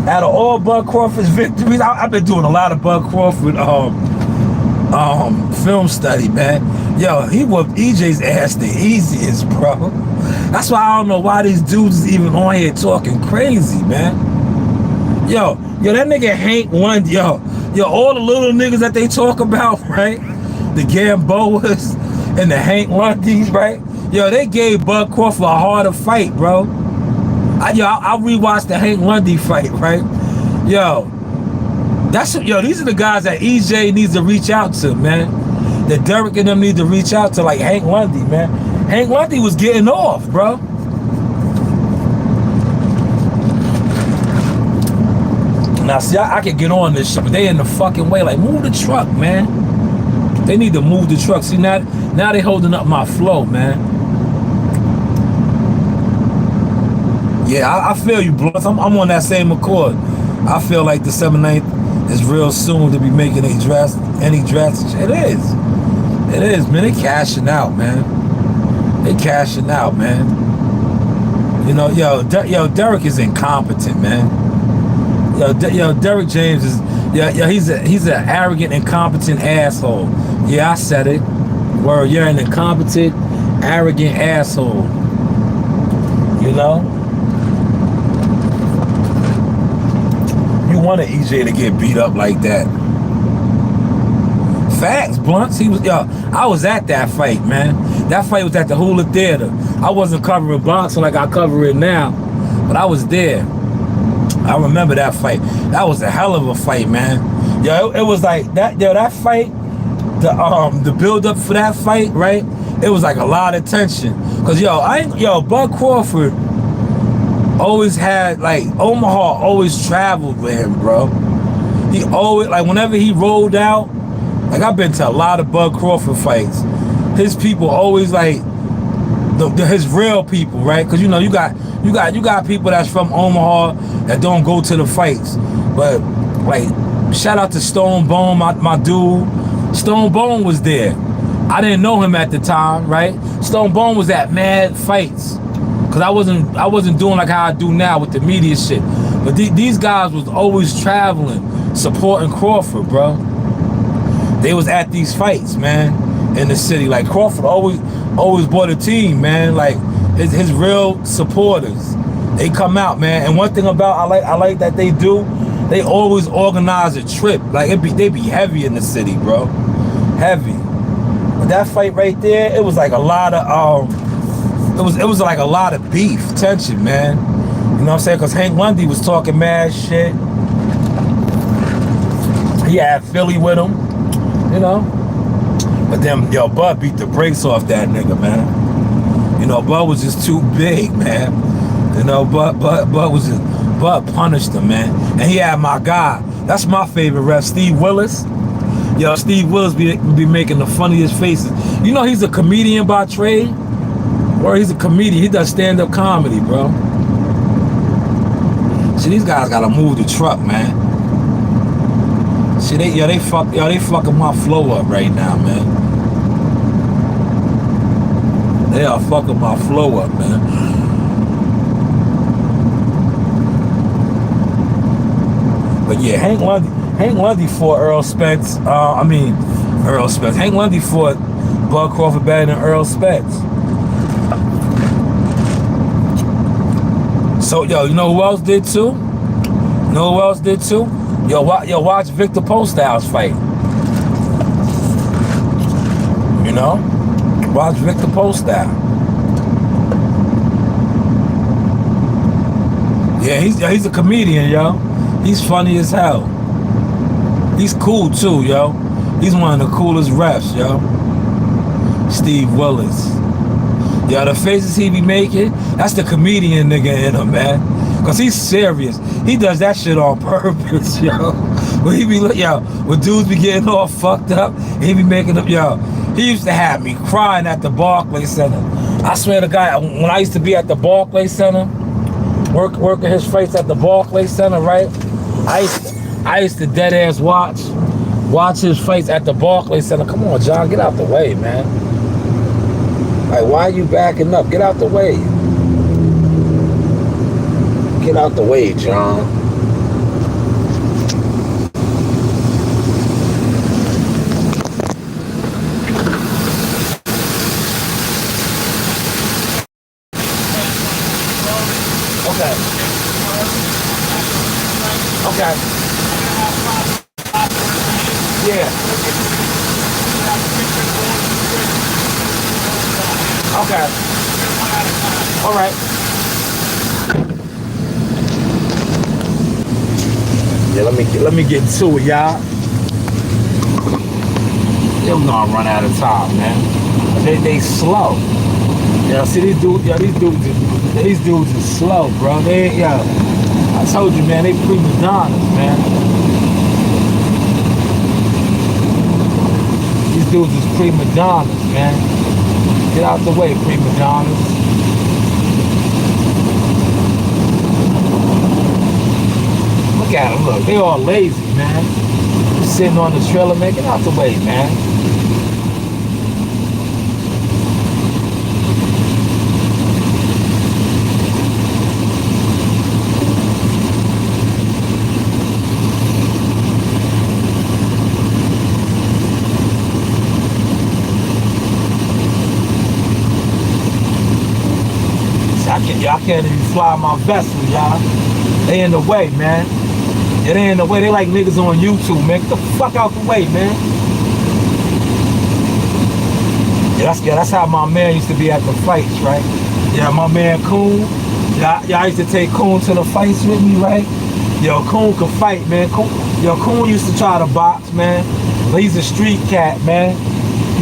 out of all Bud Crawford's victories, I've been doing a lot of Bud Crawford film study, man. Yo, he whooped EJ's ass the easiest, bro. That's why I don't know why these dudes is even on here talking crazy, man. Yo, that nigga Hank Lundy, yo, all the little niggas that they talk about, right? The Gamboas and the Hank Lundys, right? Yo, they gave Bud Crawford a harder fight, bro. I rewatched the Hank Lundy fight, right? Yo, these are the guys that EJ needs to reach out to, man. That Derek and them need to reach out to, like Hank Lundy, man. Hank Lundy was getting off, bro. Now, see, I can get on this shit, but they in the fucking way. Like, move the truck, man. They need to move the truck. See, now they holding up my flow, man. Yeah, I feel you, Blunts. I'm on that same accord. I feel like the 7-9 is real soon to be making any drastic. It is. It is, man. They cashing out, man. They cashing out, man. You know, yo, Derek is incompetent, man. Yo, Derek James is, he's an arrogant, incompetent asshole. Yeah, I said it. Word, you're an incompetent, arrogant asshole. You know? You wanted EJ to get beat up like that. Facts, Blunts. I was at that fight, man. That fight was at the Hula Theater. I wasn't covering boxing like I cover it now, but I was there. I remember that fight. That was a hell of a fight, man. Yo, it was like that. Yo, that fight, the build up for that fight, right? It was like a lot of tension. Cause Bud Crawford always had, like, Omaha always traveled with him, bro. He always, like, whenever he rolled out, like, I've been to a lot of Bud Crawford fights. His people always, like, his real people, right? Cause you know you got people that's from Omaha that don't go to the fights. But, like, shout out to Stone Bone, my dude. Stone Bone was there. I didn't know him at the time, right? Stone Bone was at mad fights. Cause I wasn't doing like how I do now with the media shit. But these guys was always traveling, supporting Crawford, bro. They was at these fights, man, in the city. Like, Crawford always brought a team, man. Like, his real supporters. They come out, man. And one thing about I like that they do, they always organize a trip. Like, they be heavy in the city, bro. Heavy. But that fight right there, it was like a lot of it was like a lot of beef, tension, man. You know what I'm saying? Cause Hank Lundy was talking mad shit. He had Philly with him, you know. But then, Bud beat the brakes off that nigga, man. You know, Bud was just too big, man. You know, Bud punished him, man. And he had my guy. That's my favorite ref, Steve Willis. Yo, Steve Willis be making the funniest faces. You know he's a comedian by trade? Or he's a comedian. He does stand-up comedy, bro. See, these guys gotta move the truck, man. See, they fucking my flow up right now, man. They are fucking my flow up, man. But yeah, Hank Lundy fought Earl Spence. Hank Lundy fought Bud Crawford better than Earl Spence. So, you know who else did too? Watch Victor Posthouse fight. You know? Watch Victor Posthouse. Yeah, he's a comedian, yo. He's funny as hell. He's cool too, yo. He's one of the coolest refs, yo. Steve Willis. Yo, the faces he be making, that's the comedian nigga in him, man. Cause he's serious. He does that shit on purpose, yo. When he be, when dudes be getting all fucked up, he be making them, he used to have me crying at the Barclays Center. I swear to God, when I used to be at the Barclays Center, working his fights at the Barclays Center, right? I used to dead ass watch his fights at the Barclays Center. Come on, John, get out the way, man. Like, why are you backing up? Get out the way. Get out the way, John. Okay. Okay. Yeah. Okay. All right. Yeah, let me get to it, y'all. They're gonna run out of time, man. They slow. Yeah, see these dudes are slow, bro. I told you, man, they prima donnas, man. These dudes is prima donnas, man. Get out the way, prima donnas. Look at them, look, they all lazy, man. Just sitting on the trailer, man. Get out the way, man. I can't even fly my vessel, y'all. They in the way, man. Yeah, they in the way. They like niggas on YouTube, man. Get the fuck out the way, man. Yeah, that's how my man used to be at the fights, right? Yeah, my man Coon. Y'all used to take Coon to the fights with me, right? Yo, Coon could fight, man. Coon used to try to box, man. He's a street cat, man.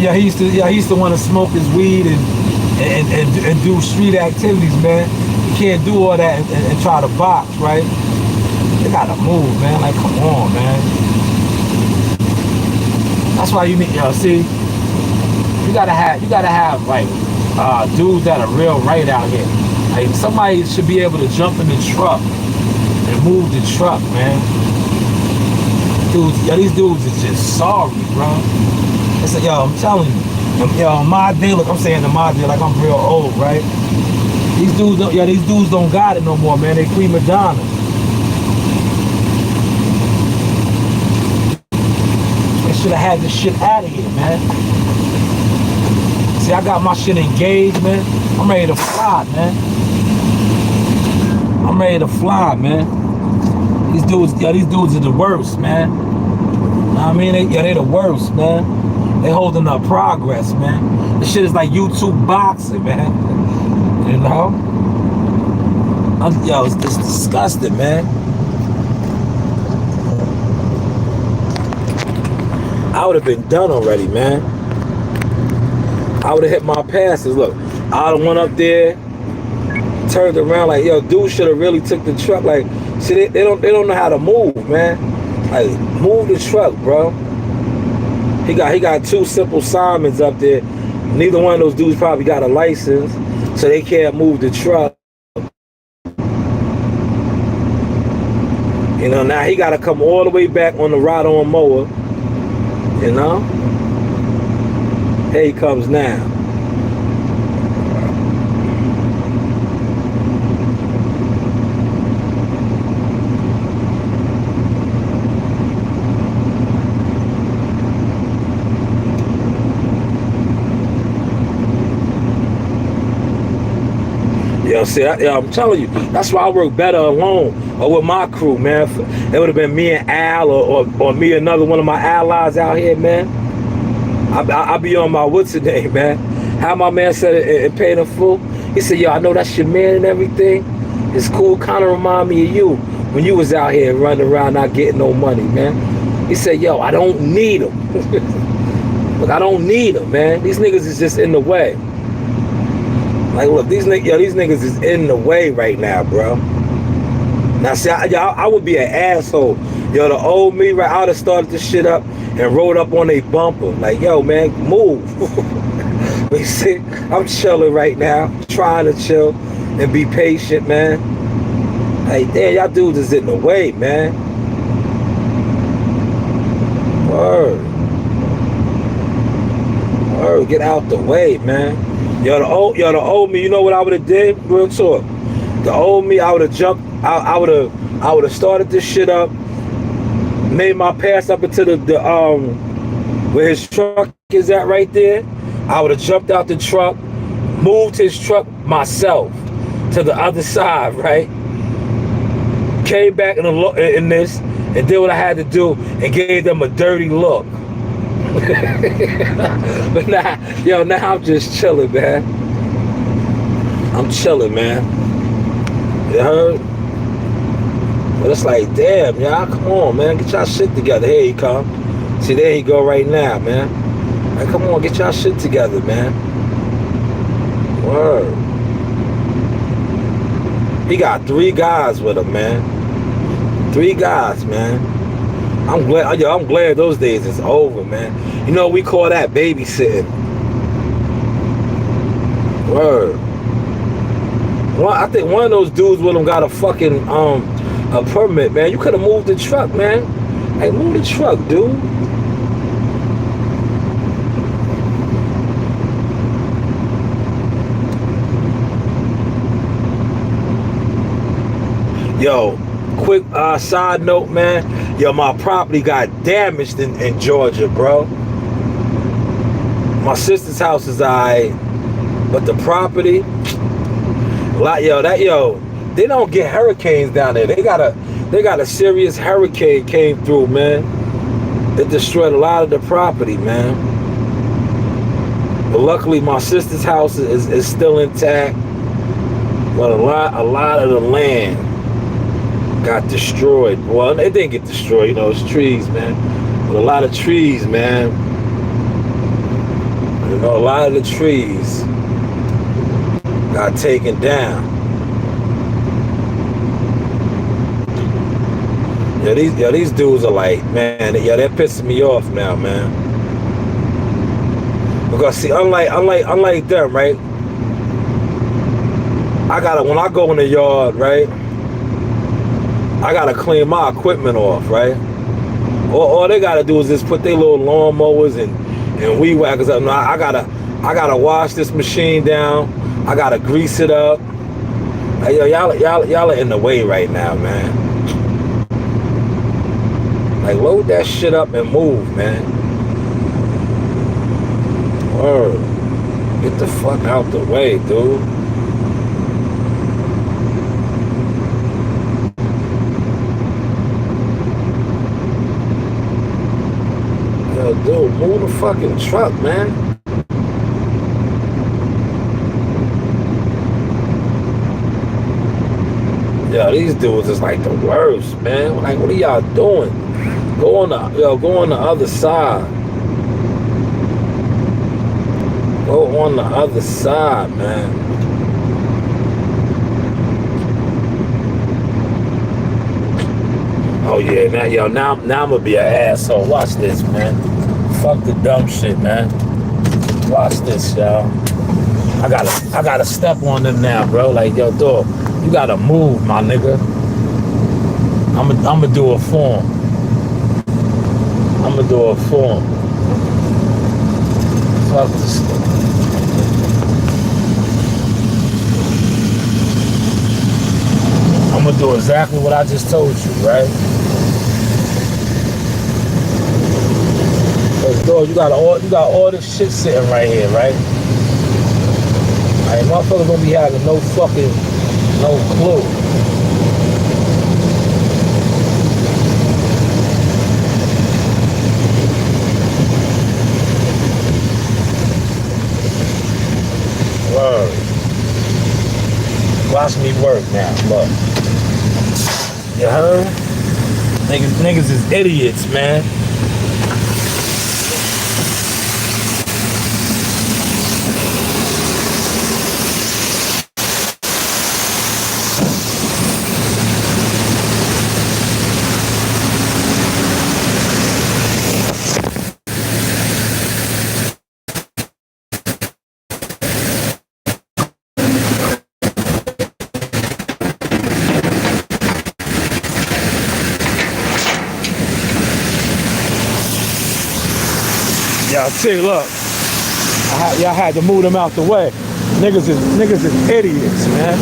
Yeah, he used to want to smoke his weed and do street activities, man. You can't do all that and try to box, right? They gotta move, man. Like, come on, man. That's why you need, see, you gotta have like dudes that are real right out here. Like, somebody should be able to jump in the truck and move the truck, man. Dudes, these dudes is just sorry, bro. It's like, I'm telling you. Yo, my day, look, I'm saying to my day, like I'm real old, right? These dudes don't got it no more, man. They prima donnas. They should have had this shit out of here, man. See, I got my shit engaged, man. I'm ready to fly, man. I'm ready to fly, man. These dudes are the worst, man. I mean, they the worst, man. They holding up progress, man. This shit is like YouTube boxing, man. You know? Yo, it's just disgusting, man. I would have been done already, man. I would have hit my passes. Look, I would have went up there, turned around like, yo, dude should have really took the truck. Like, see, they don't know how to move, man. Like, move the truck, bro. He got two Simple Simons up there. Neither one of those dudes probably got a license, so they can't move the truck. You know, now he got to come all the way back on the ride-on mower. You know? Here he comes now. See, I'm telling you, that's why I work better alone or with my crew, man. It would have been me and Al or me and another one of my allies out here, man. I'll be on my what's the name, man. How my man said it and paid in full. He said, yo, I know that's your man and everything. It's cool, kind of remind me of you when you was out here running around not getting no money, man. He said, yo, I don't need them. Look, I don't need them, man. These niggas is just in the way. Like, look, these niggas is in the way right now, bro. Now, see, I would be an asshole. Yo, the old me, right, I would have started this shit up and rolled up on a bumper. Like, yo, man, move. But you see, I'm chilling right now, trying to chill and be patient, man. Hey, damn, y'all dudes is in the way, man. Word. Word, get out the way, man. Yo, the old me, you know what I would have did? Real talk. The old me, I would have jumped. I would have started this shit up, made my pass up into the where his truck is at right there. I would have jumped out the truck, moved his truck myself to the other side, right? Came back in this and did what I had to do and gave them a dirty look. But now I'm just chilling, man. I'm chilling, man. You heard? But it's like, damn, y'all, come on, man. Get y'all shit together. Here he come. See, there he go right now, man. Like, come on, get y'all shit together, man. Word. He got 3 guys with him, man. 3 guys, man. I'm glad those days is over, man. You know, we call that babysitting. Word. I think one of those dudes with him got a fucking a permit, man. You could have moved the truck, man. Hey, move the truck, dude. Yo, quick side note, man. Yo, my property got damaged in Georgia, bro. My sister's house is alright, but the property, they don't get hurricanes down there. They got a serious hurricane came through, man. It destroyed a lot of the property, man. But luckily, my sister's house is still intact. But a lot of the land got destroyed. Well, it didn't get destroyed, it's trees, man. But a lot of trees, man. A lot of the trees got taken down. These dudes are like, man, they're pissing me off now, man. Because see, unlike them, right? When I go in the yard, right? I gotta clean my equipment off, right? All they gotta do is just put their little lawnmowers and weed whackers up. No, I gotta wash this machine down. I gotta grease it up. Hey, y'all are in the way right now, man. Like, load that shit up and move, man. Word. Get the fuck out the way, dude. Yo, dude, move the fucking truck, man. Yo, these dudes is like the worst, man. Like, what are y'all doing? Go on the other side. Go on the other side, man. Oh yeah, now I'm gonna be an asshole. Watch this, man. Fuck the dumb shit, man. Watch this, y'all. I gotta step on them now, bro. Like, yo, dog, you gotta move, my nigga. I'ma do a form. Fuck this stuff. I'm gonna do exactly what I just told you, right? Cause dog, you got all this shit sitting right here, right? Like, motherfuckers gonna be having no clue. Word. Watch me work now, look. You heard? Niggas is idiots, man. Y'all see, look, y'all had to move them out the way. Niggas is idiots, man.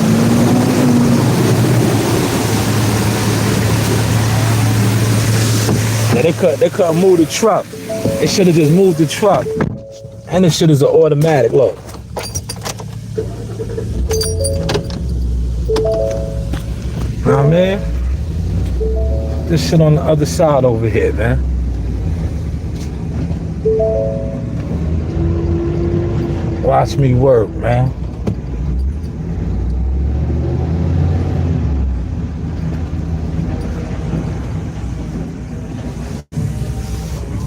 Yeah, they couldn't move the truck. They should have just moved the truck. And this shit is an automatic, look. Know what I mean? This shit on the other side over here, man. Watch me work, man.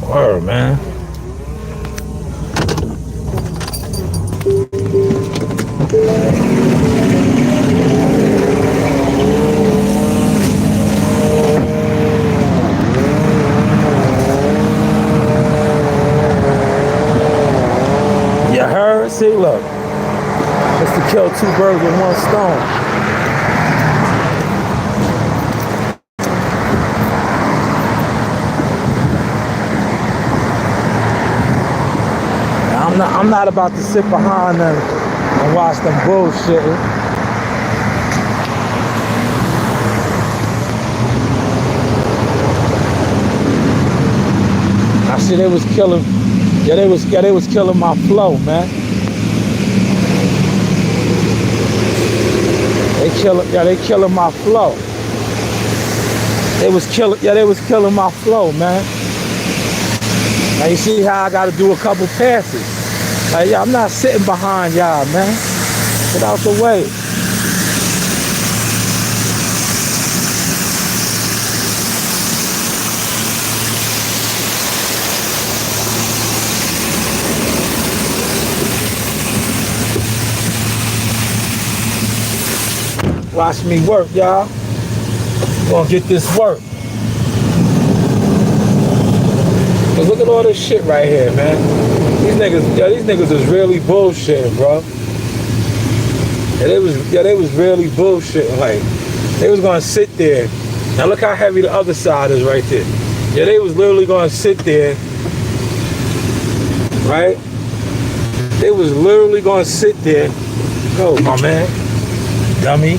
Word, man. See, look, just to kill two birds with one stone. I'm not about to sit behind them and watch them bullshitting. I see they was killing. Yeah, they was killing my flow, man. They killing my flow. They was killing my flow, man. Now you see how I gotta do a couple passes. Like, yeah, I'm not sitting behind y'all, man. Get out the way. Watch me work, y'all. Gonna get this work. Cause look at all this shit right here, man. These niggas is really bullshitting, bro. Yeah, they was really bullshitting. Like, they was gonna sit there. Now look how heavy the other side is right there. Yeah, they was literally gonna sit there, right? They was literally gonna sit there. Go, my man. Dummy.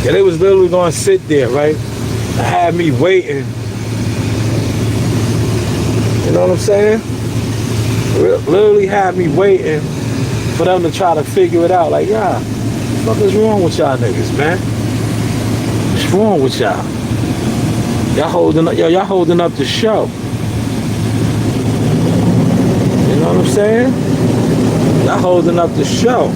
Yeah, they was literally gonna sit there, right? I had me waiting. You know what I'm saying? Literally had me waiting for them to try to figure it out. Like, yeah, what the fuck is wrong with y'all niggas, man? What's wrong with y'all? Y'all holding up the show. You know what I'm saying? Y'all holding up the show.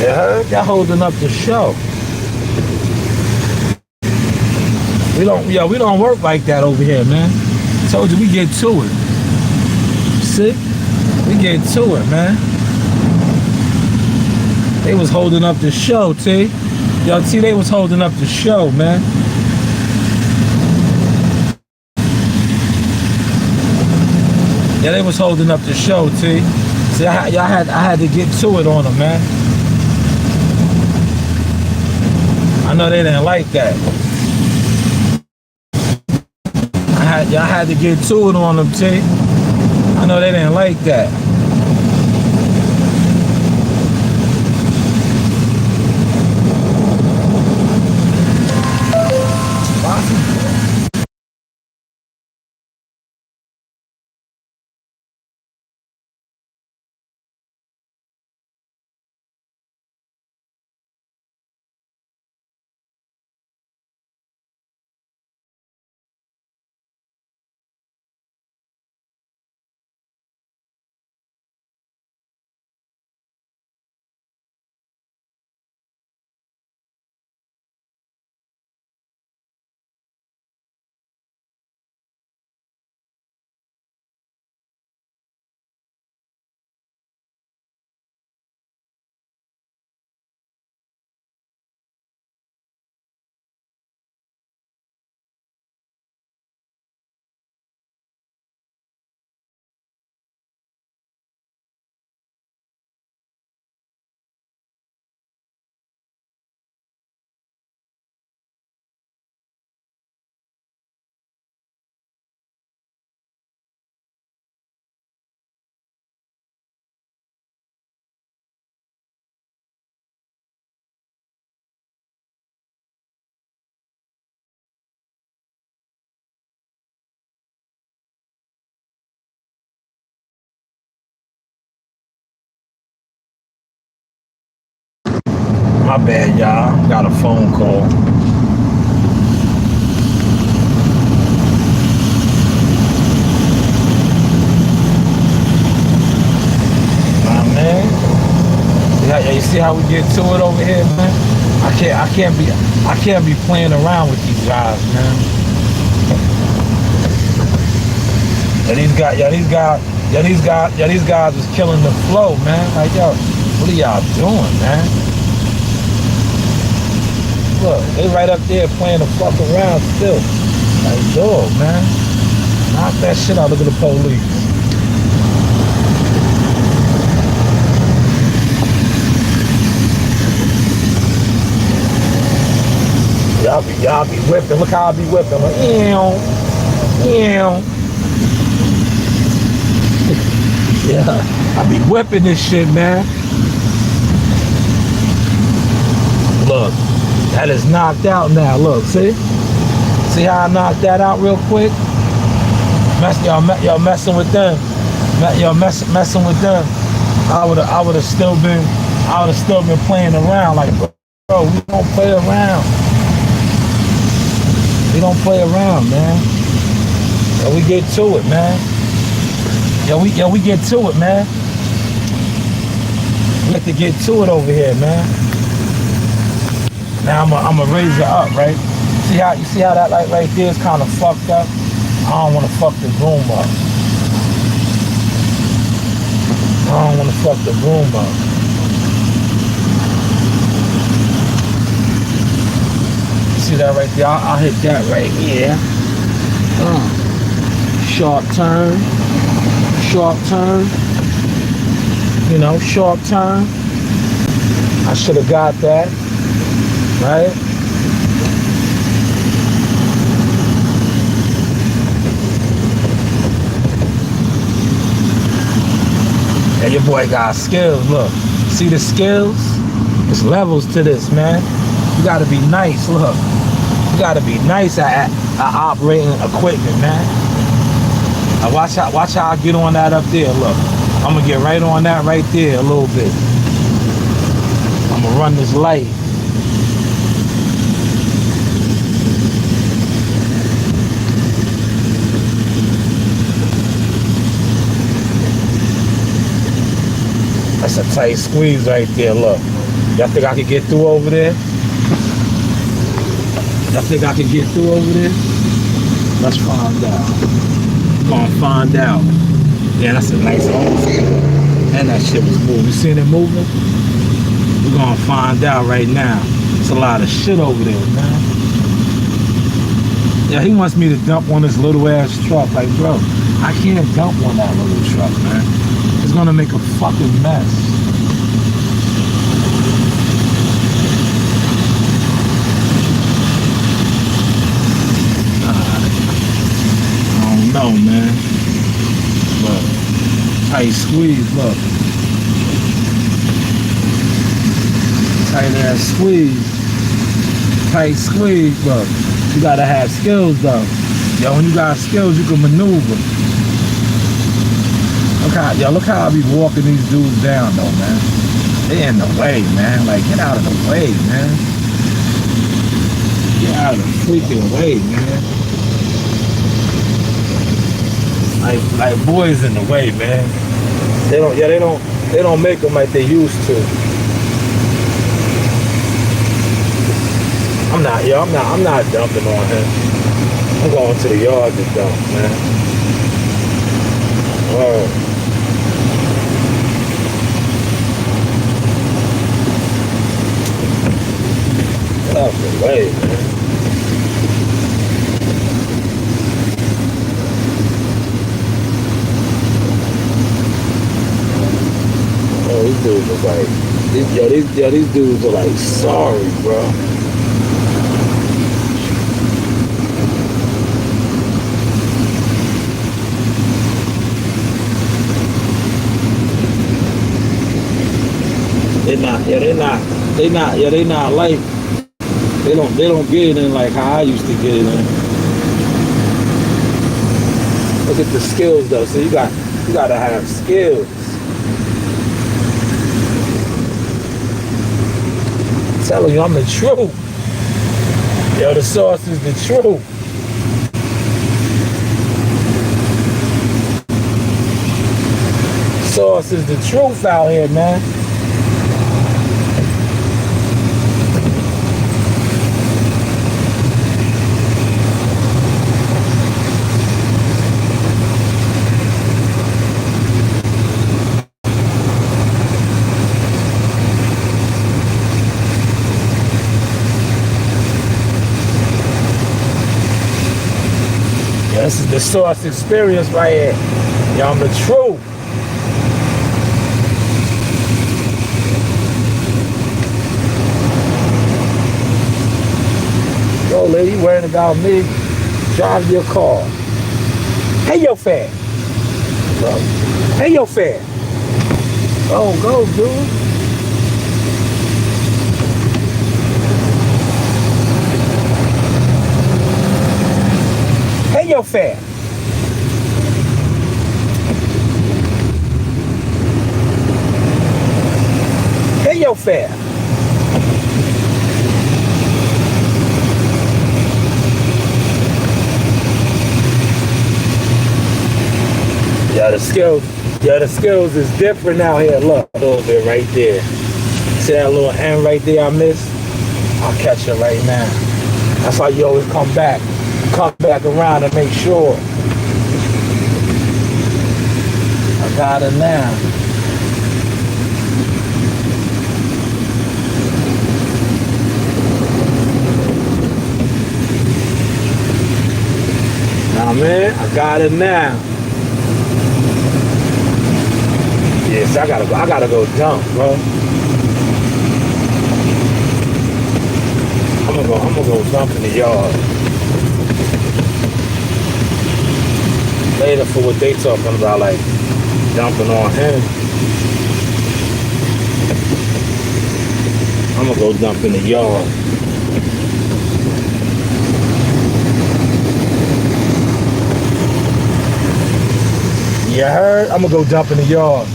Yeah, y'all holding up the show. We don't work like that over here, man. I told you we get to it. See? We get to it, man. They was holding up the show, T. Yo, T, they was holding up the show, man. Yeah, they was holding up the show, T. See, I had to get to it on them, man. I know they didn't like that. Y'all had to get to it on them, T. I know they didn't like that. My bad, y'all. Got a phone call. Man. Yeah, you see how we get to it over here, man? I can't be playing around with these guys, man. These guys is killing the flow, man. Like, yo, what are y'all doing, man? Look, they right up there playing the fuck around still. Like, yo, man. Knock that shit out. Look at the police. Y'all be whipping. Look how I be whipping. Like, ew. Yeah. Yeah. I be whipping this shit, man. Look, that is knocked out now. Look, see? See how I knocked that out real quick? Y'all messing with them. Y'all messing with them. I would have still been playing around. Like, bro, we don't play around. We don't play around, man. Yo, we get to it, man. Yo, we get to it, man. We have to get to it over here, man. Now I'm a raise it up, right? You see how that light right there is kind of fucked up? I don't want to fuck the room up. I don't want to fuck the room up. See that right there? I'll hit that right here. Sharp turn. Sharp turn. You know, sharp turn. I should have got that. Right? And your boy got skills. Look, see the skills? There's levels to this, man. You gotta be nice. Look, you gotta be nice at operating equipment, man. Now watch how I get on that up there. Look, I'm gonna get right on that right there a little bit. I'm gonna run this light. That's a tight squeeze right there, look. Y'all think I can get through over there? Y'all think I can get through over there? Let's find out. We're gonna find out. Yeah, that's a nice old school. And that shit was moving. You seen it moving? We're gonna find out right now. It's a lot of shit over there, man. Yeah, he wants me to dump on this little ass truck. Like, bro, I can't dump on that little truck, man. It's gonna make a fucking mess. I don't know, man. Look, tight squeeze, look. Tight ass squeeze. Tight squeeze, look. You gotta have skills, though. Yo, when you got skills, you can maneuver. Look how I be walking these dudes down though, man. They in the way, man. Like, get out of the way, man. Get out of the freaking way, man. Like boys in the way, man. They don't make them like they used to. I'm not dumping on him. I'm going to the yard to dump, man. Word. Out the way, man. Oh, these dudes are like, these dudes are like, sorry, bro. They not like. They don't get it in like how I used to get it in. Look at the skills though. So you gotta have skills. I'm telling you, I'm the truth. Yo, the sauce is the truth. Sauce is the truth out here, man. This is the sauce experience right here. Yo, I'm the truth. Yo, lady, worrying about me? Drive your car. Hey, yo, fat. Bro. Hey, yo, fat. Oh, go, dude. Hey, yo, fat. Hey, yo, fat. Yeah, the skills is different out here. Look, a little bit right there. See that little end right there I missed? I'll catch it right now. That's why you always come back around and make sure. I got it now. Now, man, I got it now. Yes, I gotta go dump, bro. I'm gonna go dump in the yard. Later for what they talking about, like dumping on him. I'm gonna go dump in the yard. You heard? I'm gonna go dump in the yard.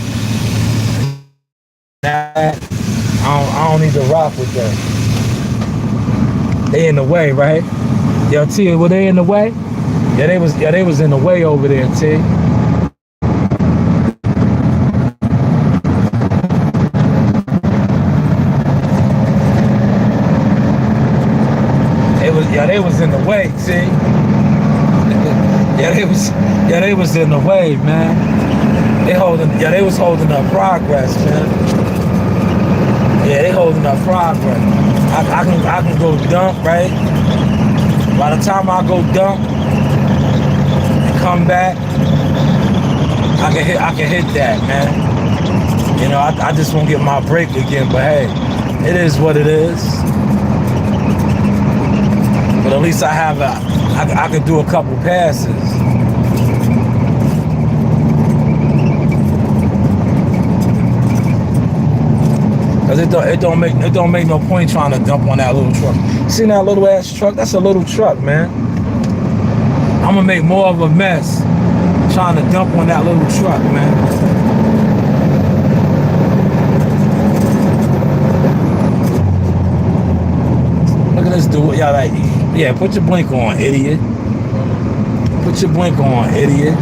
I don't need to rock with them. They in the way, right? Yo, T, were they in the way? Yeah, they was in the way over there, T. They was in the way, see? They was in the way, man. They was holding up progress, man. Yeah, they holding up progress. I can go dump, right? By the time I go dump and come back, I can hit that, man. You know, I just won't get my break again, but hey, it is what it is. But at least I could do a couple passes. Cause it don't make no point trying to dump on that little truck. See that little ass truck? That's a little truck, man. I'm gonna make more of a mess trying to dump on that little truck, man. Look at this dude. Y'all like, yeah, put your blink on, idiot. Put your blink on, idiot.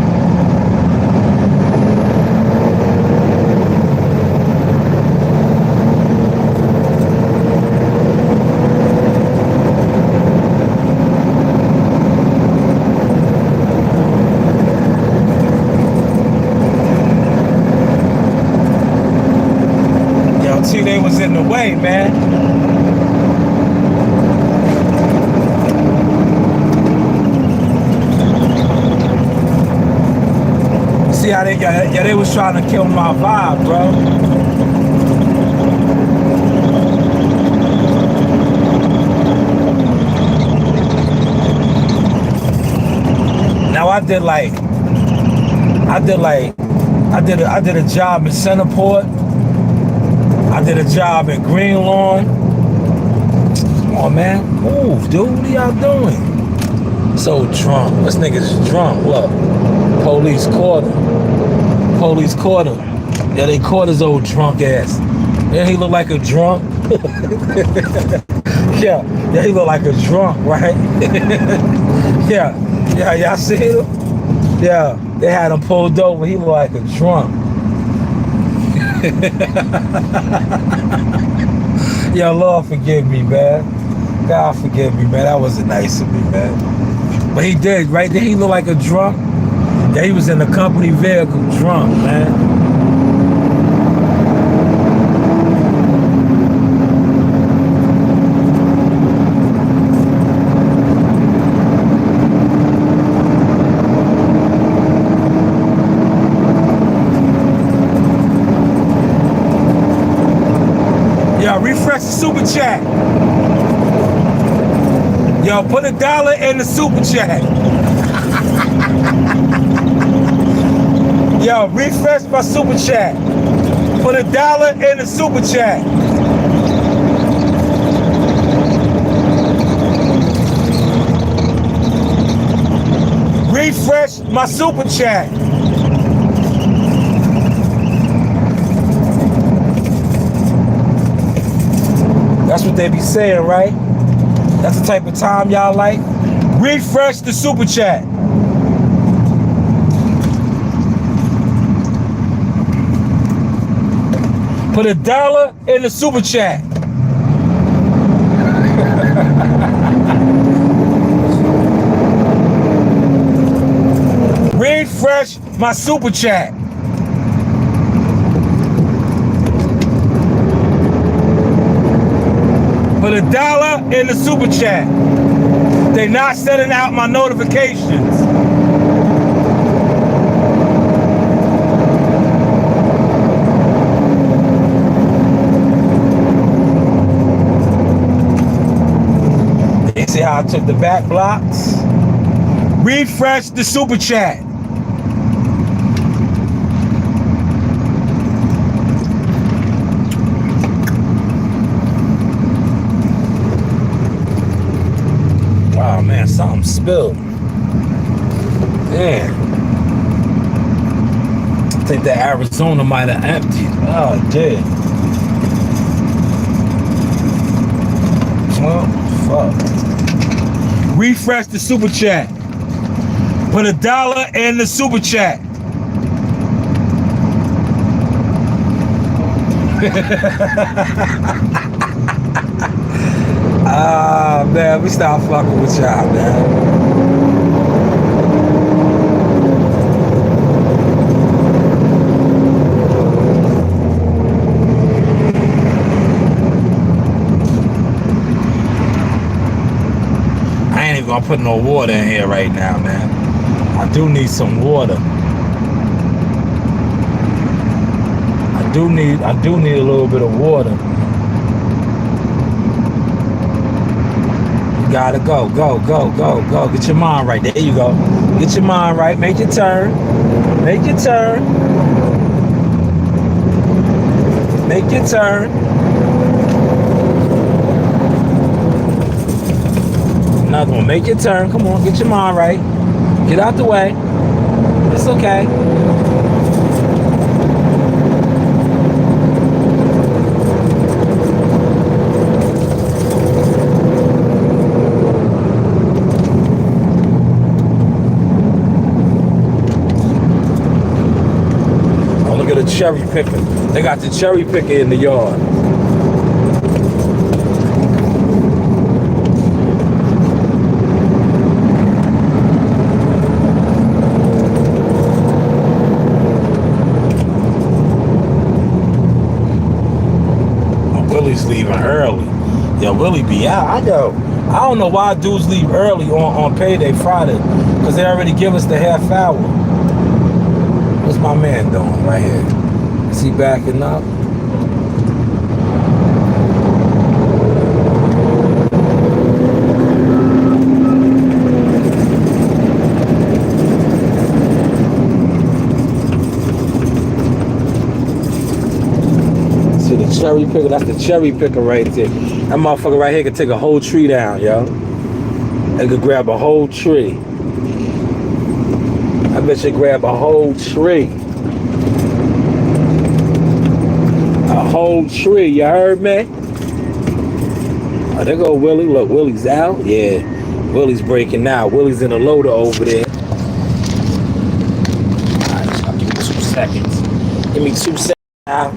They was in the way, man. See how they was trying to kill my vibe, bro. Now I did a job in Centerport. I did a job in Green Lawn. Come on, man. Move, dude. What are y'all doing? So drunk. This nigga's drunk. Look. Police caught him. Police caught him. Yeah, they caught his old drunk ass. Yeah, he looked like a drunk. Yeah, he looked like a drunk, right? Yeah, y'all see him? Yeah, they had him pulled over. He looked like a drunk. Yo, Lord forgive me, man. God forgive me, man. That wasn't nice of me, man. But he did, right? Did he look like a drunk? Yeah, he was in a company vehicle drunk, man. Refresh the super chat. Yo, put $1 in the super chat. Yo, refresh my super chat. Put $1 in the super chat. Refresh my super chat. That's what they be saying, right? That's the type of time y'all like. Refresh the super chat. Put $1 in the super chat. Refresh my super chat. Put $1 in the super chat. They not sending out my notifications. You see how I took the back blocks? Refresh the super chat. Oh man, something spilled. Damn. I think the Arizona might have emptied. Oh, it did. Well, fuck. Refresh the super chat. Put $1 in the super chat. Ah, man, we start fucking with y'all, man. I ain't even gonna put no water in here right now, man. I do need some water. I do need a little bit of water. Gotta go. Get your mind right. There you go. Get your mind right. Make your turn. Make your turn. Make your turn. Another one. Make your turn. Come on. Get your mind right. Get out the way. It's okay. Cherry picker. They got the cherry picker in the yard. Oh, Willie's leaving early. Yo, Willie be out. I know. I don't know why dudes leave early on payday Friday, because they already give us the half hour. What's my man doing right here? Is he backing up? See the cherry picker? That's the cherry picker right there. That motherfucker right here can take a whole tree down, yo. They could grab a whole tree. I bet you grab a whole tree. Whole tree, you heard me? Oh, there go Willie. Look, Willie's out. Yeah, Willie's breaking out. Willie's in the loader over there. Alright, I'll give me 2 seconds. Give me 2 seconds, y'all.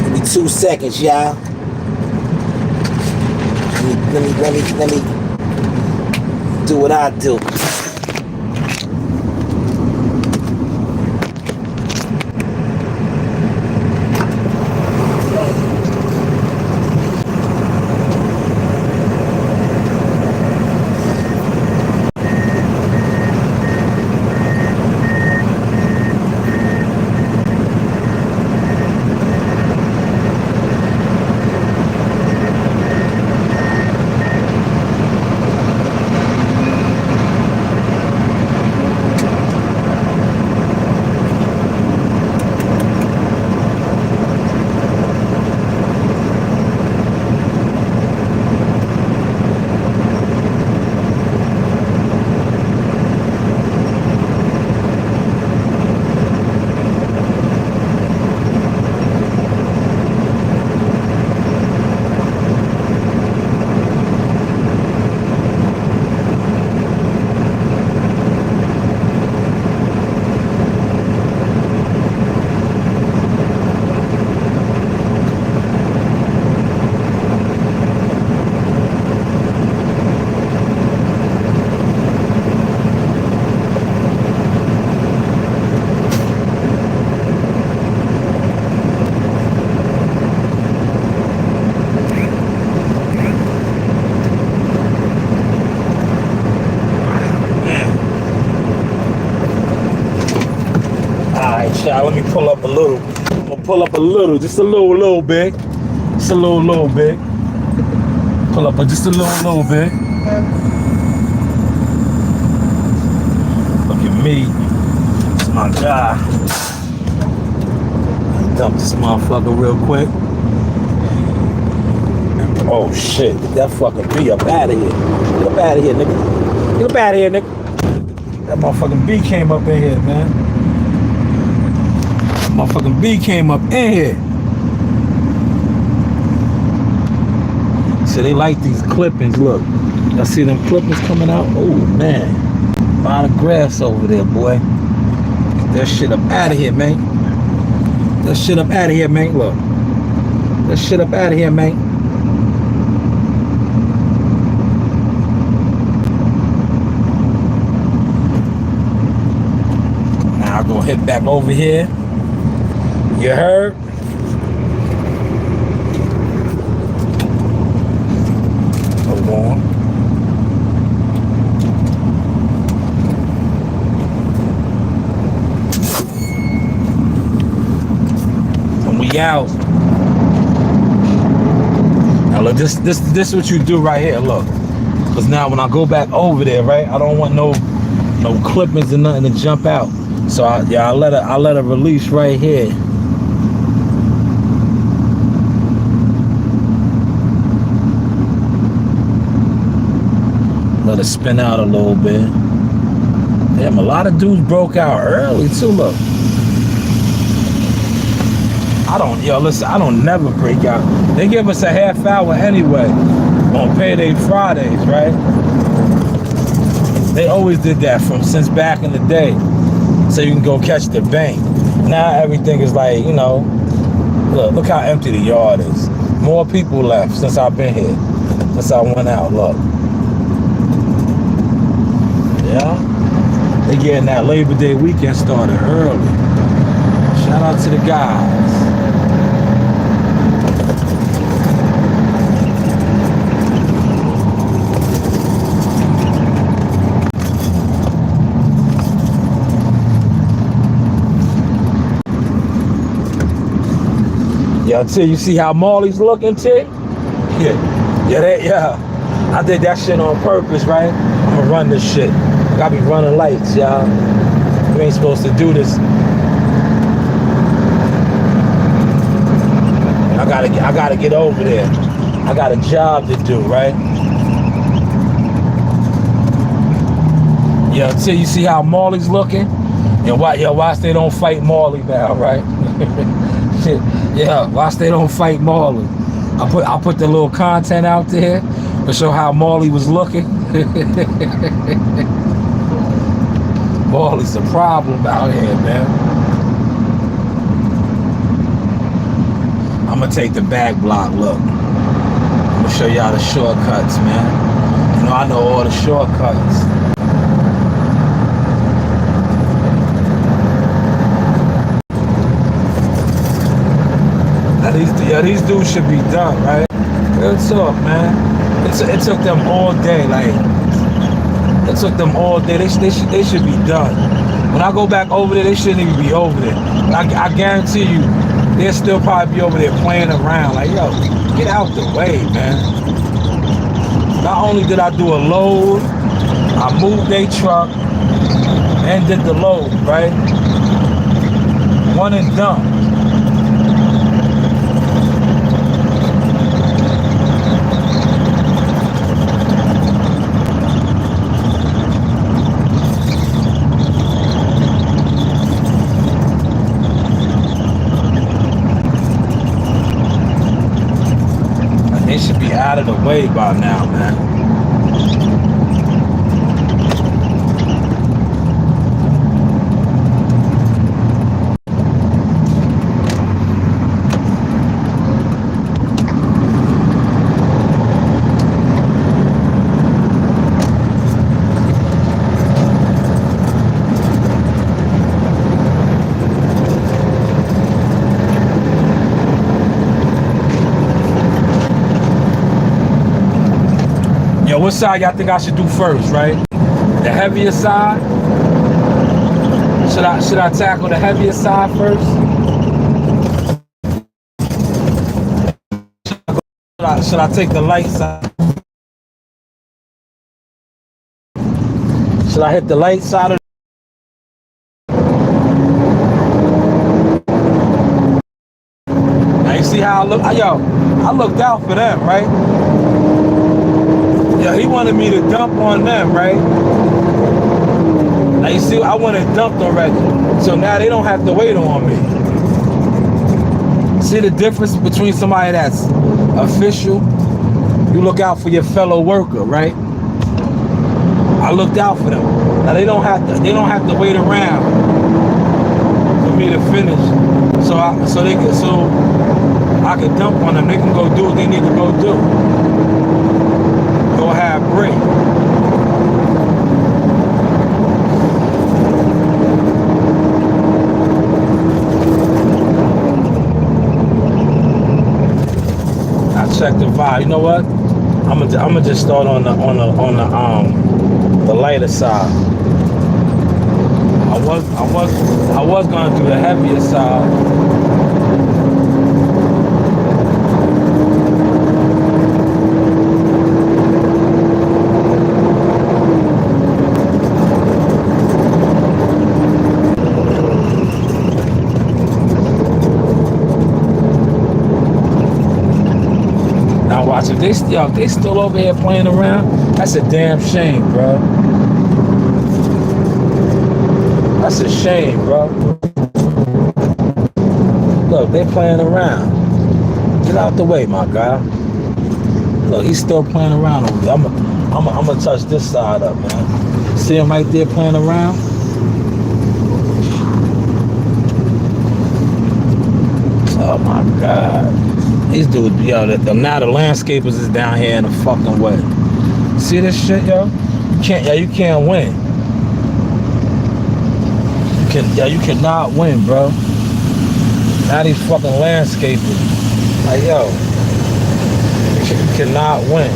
Give me 2 seconds, y'all. Let me do what I do. y'all. Let me pull up a little. I'm gonna pull up a little, just a little bit. Just a little bit. Pull up just a little bit. Look at me. It's my guy. Dump this motherfucker real quick. Oh shit, get that fucking bee up out of here. Get up out of here, nigga. Get up out of here, nigga. That motherfucking bee came up in here, man. That motherfucking bee came up in here. So they like these clippings, look. Y'all see them clippings coming out? Oh man. A lot of grass over there, boy. Get that shit up out of here, man. That shit up out of here, man. Look. That shit up out of here, man. Now I'm gonna hit back over here. You heard? Hold on. Out. Now look, this is what you do right here. Look, because now when I go back over there, right, I don't want no clippings and nothing to jump out. So I let her release right here. Let it spin out a little bit. Damn, a lot of dudes broke out early too. Look. I don't never break out. They give us a half hour anyway on payday Fridays, right? They always did that since back in the day. So you can go catch the bank. Now everything is like, you know, look how empty the yard is. More people left since I've been here. Since I went out, look. Yeah. They getting that Labor Day weekend started early. Shout out to the guys. Yeah, T, you see how Marley's looking, T? Yeah. I did that shit on purpose, right? I'm gonna run this shit. I gotta be running lights, y'all. You ain't supposed to do this. I gotta get over there. I got a job to do, right? Yeah, T, you see how Marley's looking? Watch they don't fight Marley now, right? Yeah, watch they don't fight Marley. I put the little content out there to show how Marley was looking. Marley's the problem out here, man. I'm gonna take the back block, look. I'm gonna show y'all the shortcuts, man. You know, I know all the shortcuts. These dudes should be done, right? Good talk, man. It took them all day, like, it took them all day. They should be done. When I go back over there, they shouldn't even be over there. I guarantee you, they'll still probably be over there playing around. Like, yo, get out the way, man. Not only did I do a load, I moved their truck and did the load, right? One and done. They should be out of the way by now, man. Yo, what side y'all think I should do first, right? The heavier side? Should I tackle the heavier side first? Should I take the light side? Should I hit the light side of now you see how I look? Yo, I looked out for them, right? Yeah, he wanted me to dump on them, right? Now you see, I wanted dumped already. So now they don't have to wait on me. See the difference between somebody that's official? You look out for your fellow worker, right? I looked out for them. Now they don't have to wait around for me to finish. So I can dump on them. They can go do what they need to go do. Go have break. Check the vibe. You know what? I'm gonna just start on the lighter side. I was gonna do the heavier side. If they still over here playing around, that's a damn shame, bro. That's a shame, bro. Look, they playing around. Get out the way, my guy. Look, he's still playing around over there. I'm gonna touch this side up, man. See him right there playing around? Oh my God. These dudes, yo, now the landscapers is down here in the fucking way. See this shit, yo? You can't win. You cannot win, bro. Now these fucking landscapers, like, yo, you cannot win.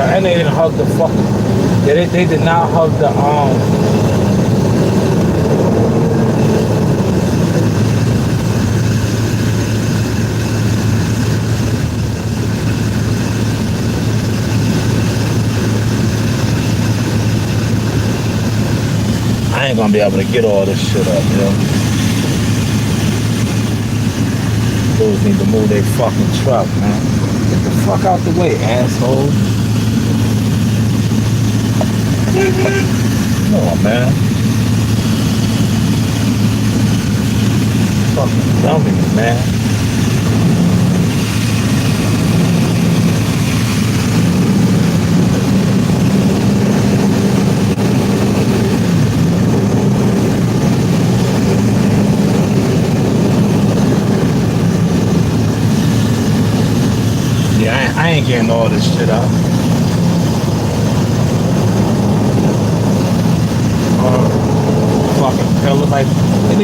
And they didn't hug the fucking. Yeah, they did not hug the I ain't gonna be able to get all this shit up, yo. Those need to move their fucking truck, man. Get the fuck out the way, asshole. Come on, man. Fucking dummies, man. Yeah, I ain't getting all this shit up. Fucking pillow, like,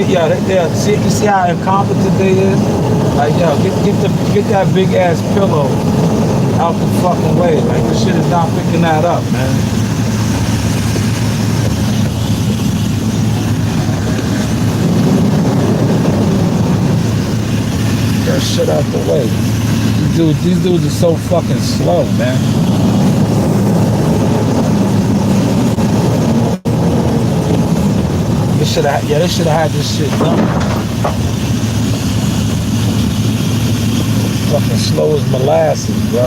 yeah, you see how incompetent they is? Like, yo, get that big ass pillow out the fucking way. Like, this shit is not picking that up, man. Get that shit out the way. These dudes are so fucking slow, man. They should have had this shit done. Fucking slow as molasses, bro.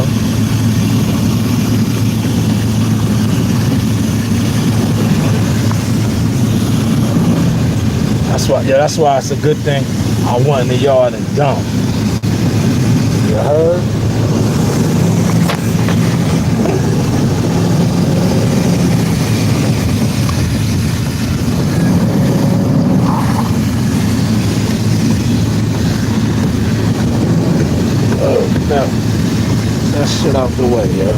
That's why it's a good thing I went in the yard and dumped. You heard? Now, that shit out the way, yo.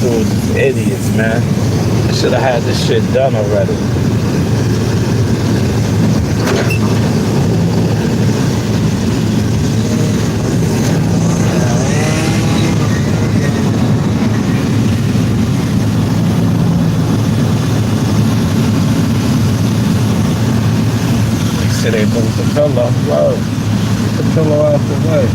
individuals is idiots, man. I should have had this shit done already. They moved the pillow. Whoa. Get the pillow out the way.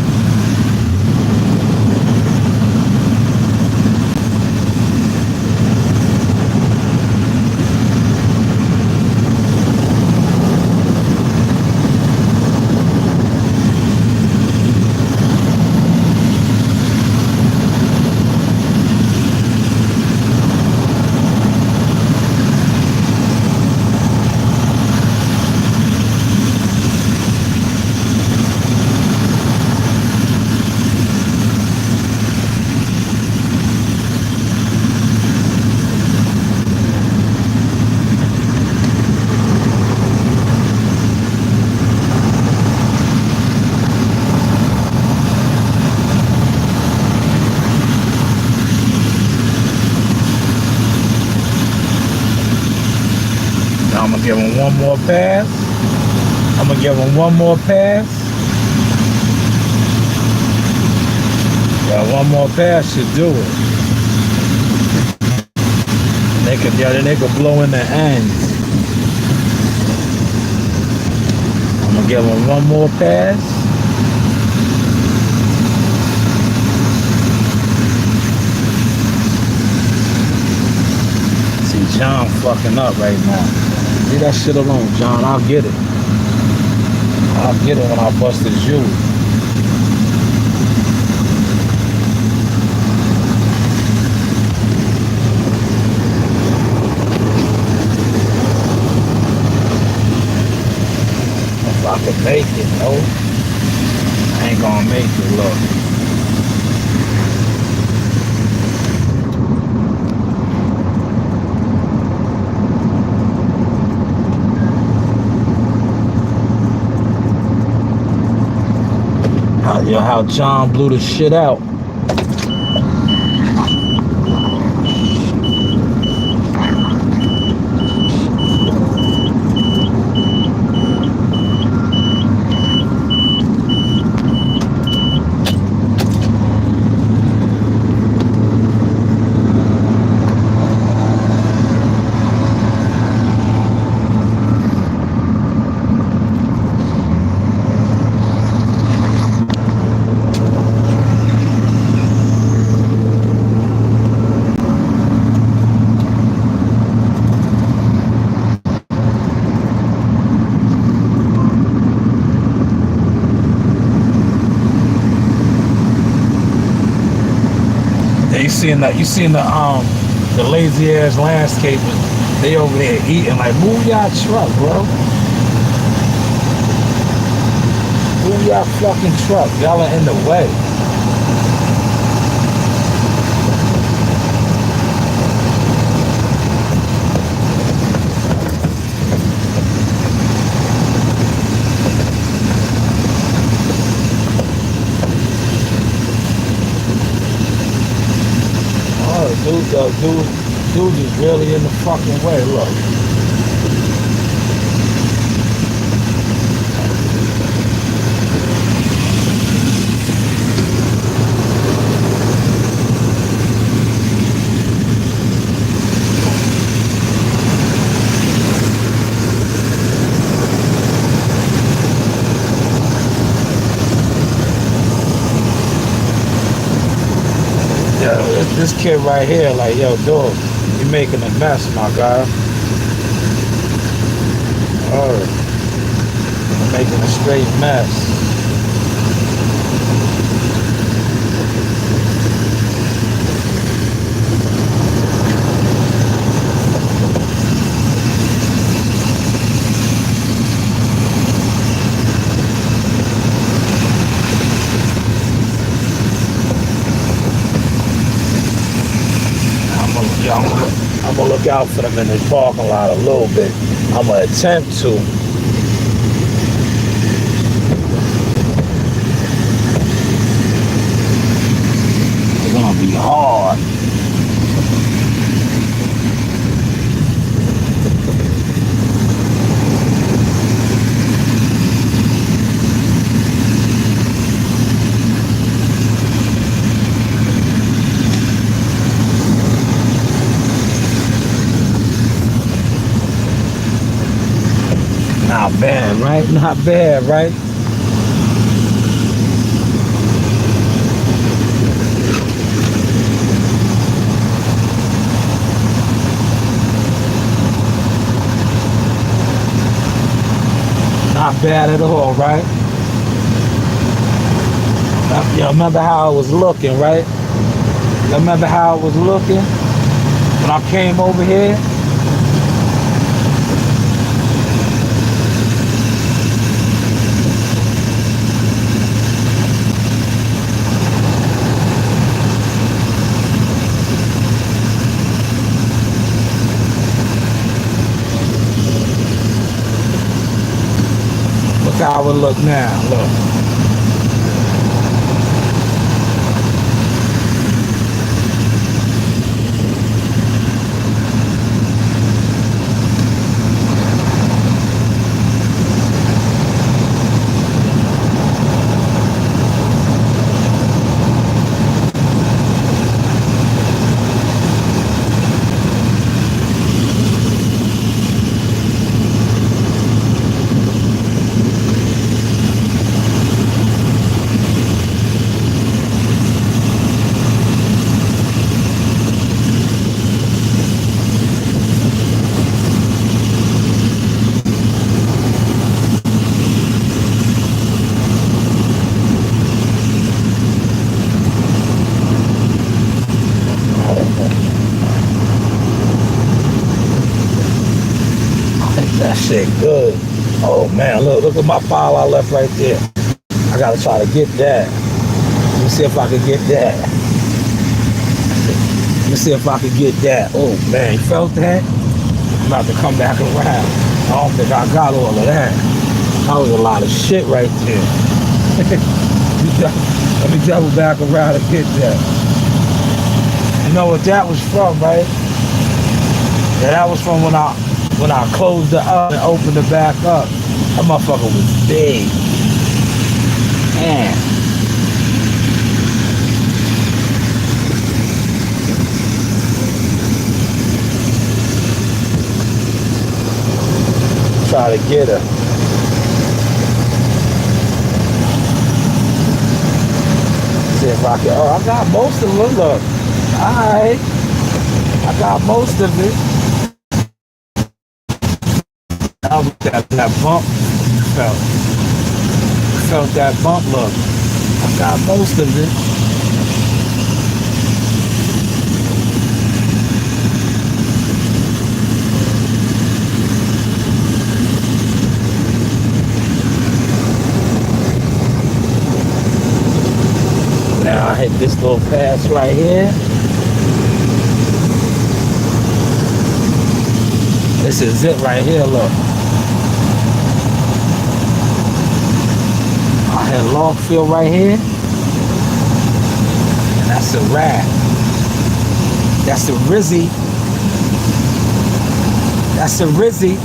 I'm gonna give him one more pass. I'm gonna give him one more pass. Yeah, one more pass should do it. They could blow in the ends. I'm gonna give him one more pass. See, John fucking up right now. Leave that shit alone, John. I'll get it. I'll get it when I bust his you. If I could make it, no. I ain't gonna make it, look. How John blew the shit out. You seen the lazy ass landscapers, they over there eating. Like, move y'all truck, bro. Move y'all fucking truck. Y'all are in the way. Dude is really in the fucking way, look. This kid right here, like, yo, dog, you making a mess, my guy. Alright. You're making a straight mess. I'm gonna look out for them in the parking lot a little bit. I'm gonna attempt to. It's gonna be hard. right? Not bad, right? Not bad at all, right? You remember how it was looking, right? You remember how it was looking when I came over here? Look how it look now, look. That shit good. Oh man, look at my file I left right there. I gotta try to get that. Let me see if I can get that. Let me see if I can get that. Oh man, you felt that? I'm about to come back around. I don't think I got all of that. That was a lot of shit right there. Let me double back around and get that. You know what that was from, right? Yeah, that was from when I closed it up and opened it back up. That motherfucker was big. Man. Try to get her. See if I can. Oh, I got most of it. Look. Alright. I got most of it. That bump felt that bump. Look, I got most of it. Now I hit this little pass right here. This is it right here, look. I had Longfield right here. And that's the wrap. That's the Rizzy. That's the Rizzy.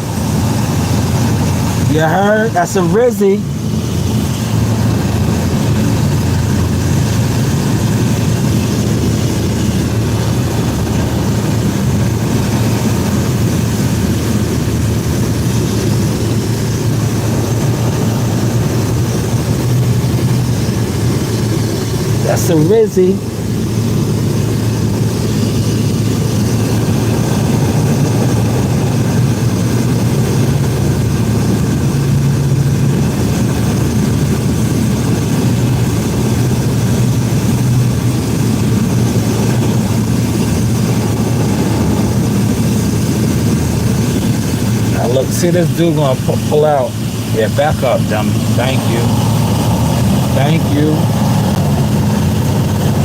You heard? That's a Rizzy. That's a Rizzy. Now look, see this dude gonna pull out. Yeah, back up, dummy. Thank you. Thank you.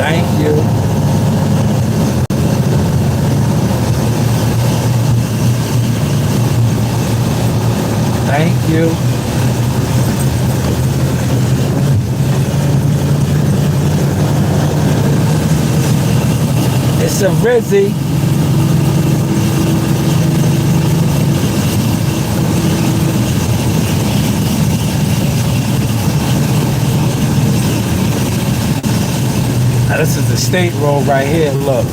Thank you. Thank you. It's a Rizzy. Now this is the state road right here. Look,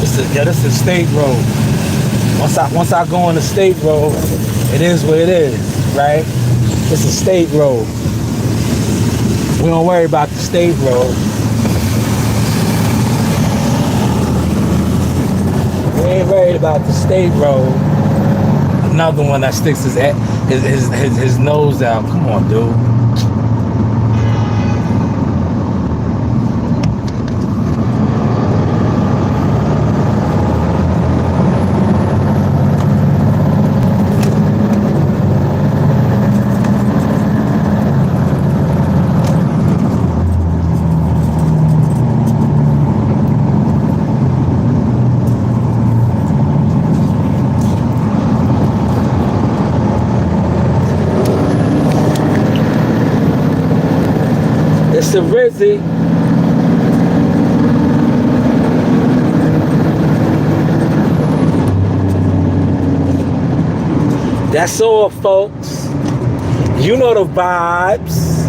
this is the state road. Once I go on the state road, It is what it is, right? It's a state road. We don't worry about the state road. We ain't worried about the state road. Another one that sticks his nose out. Come on, dude. It's a Rizzy. That's all, folks. You know the vibes.